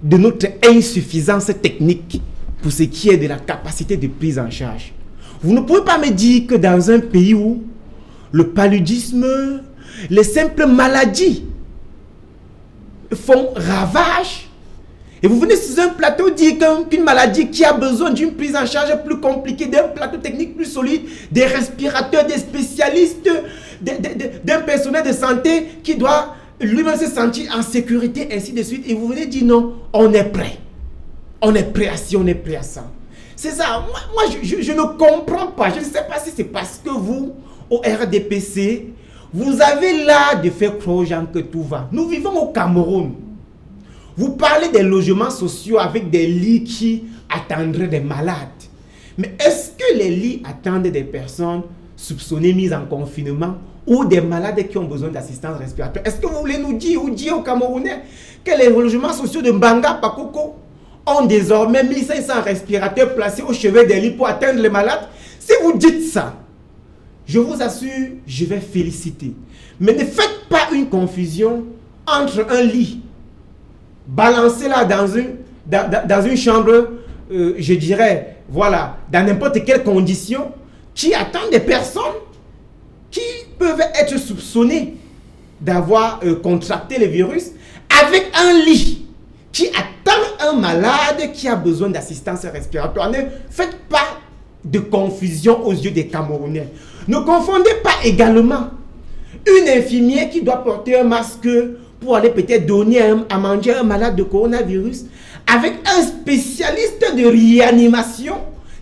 de notre insuffisance technique pour ce qui est de la capacité de prise en charge. Vous ne pouvez pas me dire que dans un pays où le paludisme, les simples maladies font ravage, et vous venez sur un plateau dire qu'une maladie qui a besoin d'une prise en charge plus compliquée, d'un plateau technique plus solide, des respirateurs, des spécialistes, d'un personnel de santé qui doit lui-même se sentir en sécurité, ainsi de suite, et vous venez dire non, on est prêt. On est prêt à ci, on est prêt à ça. C'est ça. Moi, je ne comprends pas. Je ne sais pas si c'est parce que vous, au RDPC, vous avez l'art de faire croire aux gens que tout va. Nous vivons au Cameroun. Vous parlez des logements sociaux avec des lits qui attendraient des malades. Mais est-ce que les lits attendent des personnes soupçonnées mises en confinement ou des malades qui ont besoin d'assistance respiratoire? Est-ce que vous voulez nous dire ou dire aux Camerounais que les logements sociaux de Mbanga, Pakoko ont désormais 1500 respirateurs placés au chevet des lits pour atteindre les malades? Si vous dites ça, je vous assure, je vais féliciter. Mais ne faites pas une confusion entre un lit balancé là dans une chambre, je dirais, voilà, dans n'importe quelle condition, qui attend des personnes qui peuvent être soupçonnées d'avoir contracté le virus, avec un lit qui attend un malade qui a besoin d'assistance respiratoire. Ne faites pas de confusion aux yeux des Camerounais. Ne confondez pas également une infirmière qui doit porter un masque pour aller peut-être donner à manger à un malade de coronavirus avec un spécialiste de réanimation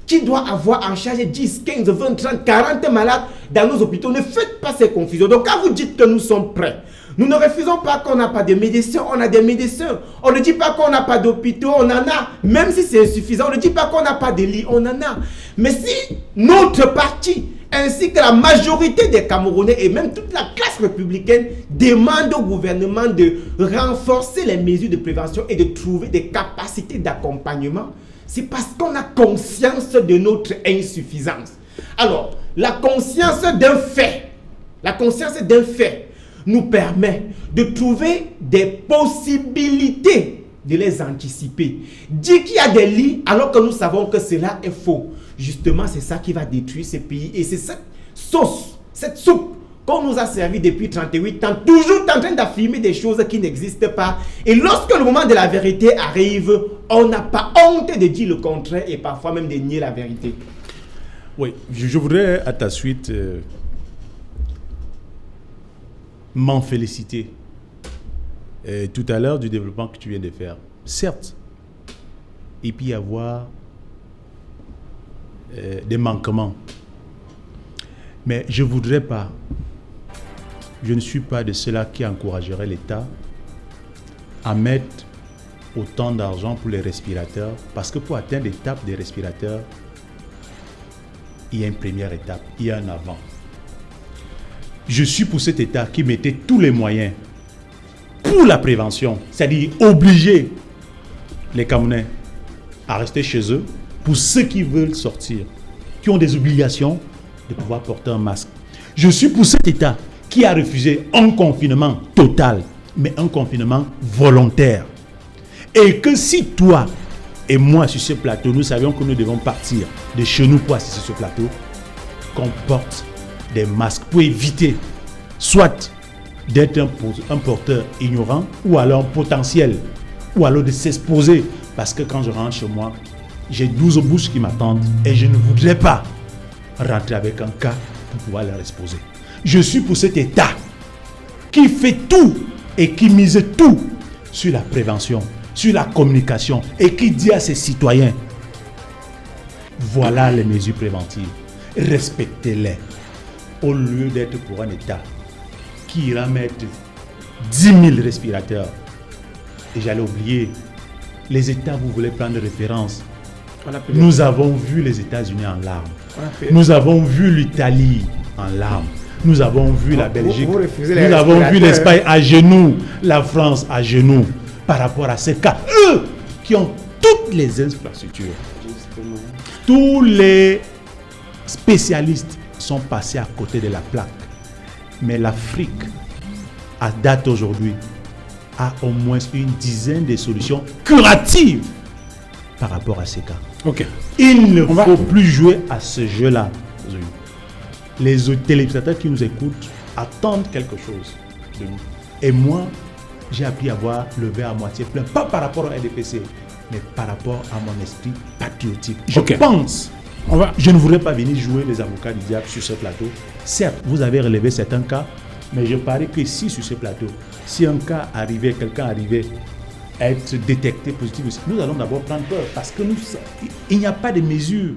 qui doit avoir en charge 10, 15, 20, 30, 40 malades dans nos hôpitaux. Ne faites pas ces confusions. Donc quand vous dites que nous sommes prêts, nous ne refusons pas qu'on n'a pas de médecins, on a des médecins. On ne dit pas qu'on n'a pas d'hôpitaux, on en a. Même si c'est insuffisant, on ne dit pas qu'on n'a pas de lits, on en a. Mais si notre parti, ainsi que la majorité des Camerounais et même toute la classe républicaine demandent au gouvernement de renforcer les mesures de prévention et de trouver des capacités d'accompagnement, c'est parce qu'on a conscience de notre insuffisance. Alors, la conscience d'un fait nous permet de trouver des possibilités de les anticiper. Dire qu'il y a des lits alors que nous savons que cela est faux. Justement, c'est ça qui va détruire ce pays. Et c'est cette sauce, cette soupe qu'on nous a servi depuis 38 ans, toujours en train d'affirmer des choses qui n'existent pas. Et lorsque le moment de la vérité arrive, on n'a pas honte de dire le contraire et parfois même de nier la vérité. Oui, je voudrais à ta suite m'en féliciter tout à l'heure du développement que tu viens de faire. Certes, il peut y avoir des manquements, mais je ne suis pas de ceux-là qui encouragerait l'État à mettre autant d'argent pour les respirateurs, parce que pour atteindre l'étape des respirateurs, il y a une première étape, il y a un avant. Je suis pour cet État qui mettait tous les moyens pour la prévention, c'est-à-dire obliger les Camerounais à rester chez eux pour ceux qui veulent sortir, qui ont des obligations de pouvoir porter un masque. Je suis pour cet État qui a refusé un confinement total, mais un confinement volontaire. Et que si toi et moi sur ce plateau, nous savions que nous devons partir de chez nous pour assister sur ce plateau, qu'on porte des masques pour éviter soit d'être un porteur ignorant ou alors un potentiel, ou alors de s'exposer. Parce que quand je rentre chez moi, j'ai 12 bouches qui m'attendent et je ne voudrais pas rentrer avec un cas pour pouvoir leur exposer. Je suis pour cet État qui fait tout et qui mise tout sur la prévention, sur la communication et qui dit à ses citoyens, voilà les mesures préventives, respectez-les, au lieu d'être pour un État qui ira mettre 10 000 respirateurs. Et j'allais oublier, les États, vous voulez prendre référence. Nous avons vu les États-Unis en larmes. Nous avons vu l'Italie en larmes. Nous avons vu la Belgique. Nous avons vu l'Espagne à genoux, la France à genoux par rapport à ces cas. Eux qui ont toutes les infrastructures. Tous les spécialistes sont passés à côté de la plaque. Mais l'Afrique, à date aujourd'hui, a au moins une dizaine de solutions curatives par rapport à ces cas. Ok. Il ne faut plus jouer à ce jeu-là. Les téléspectateurs qui nous écoutent attendent quelque chose de nous. Et moi, j'ai appris à voir le verre à moitié plein, pas par rapport au RDPC, mais par rapport à mon esprit patriotique. Je pense, je ne voudrais pas venir jouer les avocats du diable sur ce plateau. Certes, vous avez relevé certains cas, mais je parie que si sur ce plateau, si un cas arrivait, quelqu'un arrivait à être détecté positif, nous allons d'abord prendre peur parce que il n'y a pas de mesures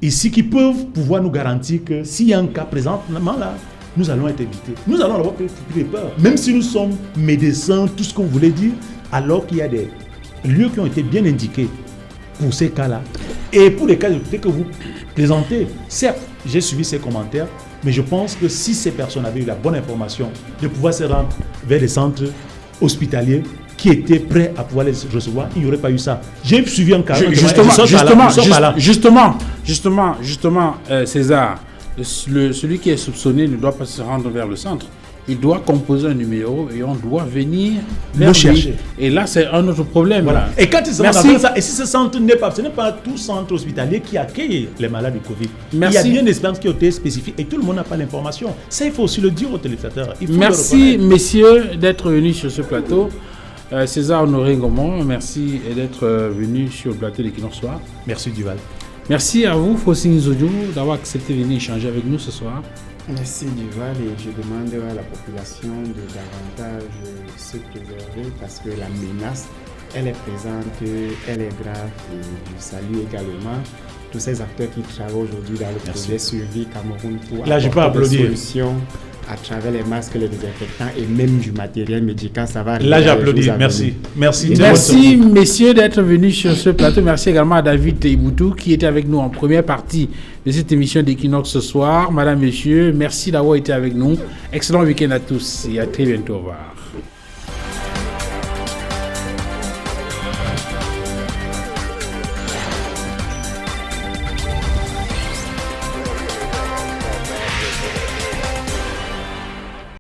ici qui peuvent pouvoir nous garantir que s'il y a un cas présentement là, nous allons être évités. Nous allons avoir plus peur. Même si nous sommes médecins, tout ce qu'on voulait dire, alors qu'il y a des lieux qui ont été bien indiqués pour ces cas-là. Et pour les cas que vous présentez, certes, j'ai suivi ces commentaires, mais je pense que si ces personnes avaient eu la bonne information de pouvoir se rendre vers des centres hospitaliers qui étaient prêts à pouvoir les recevoir, il n'y aurait pas eu ça. J'ai suivi un cas. Justement, César, celui qui est soupçonné ne doit pas se rendre vers le centre. Il doit composer un numéro et on doit venir le chercher. Et là, c'est un autre problème. Voilà. Et quand ils se rendent ça, et si ce centre ce n'est pas tout centre hospitalier qui accueille les malades du Covid. Merci. Il y a bien des expériences qui ont été spécifiques et tout le monde n'a pas l'information. Ça, il faut aussi le dire aux téléspectateurs. Merci, messieurs, d'être venus sur ce plateau. César Honoré Ngomon, merci d'être venu sur le plateau d'Equinox Soir. Merci Duval. Merci à vous, Fossine Zodjo, d'avoir accepté de venir échanger avec nous ce soir. Merci Duval et je demande à la population de davantage se préserver parce que la menace, elle est présente, elle est grave et je salue également tous ces acteurs qui travaillent aujourd'hui dans le projet Survie Cameroun pour apporter des solutions à travers les masques, les désinfectants et même du matériel médical. Ça va arriver. Là, j'applaudis. Merci. Merci, messieurs, d'être venus sur ce plateau. Merci également à David Teiboutou qui était avec nous en première partie de cette émission d'Equinox ce soir. Madame, messieurs, merci d'avoir été avec nous. Excellent week-end à tous et à très bientôt. Au revoir.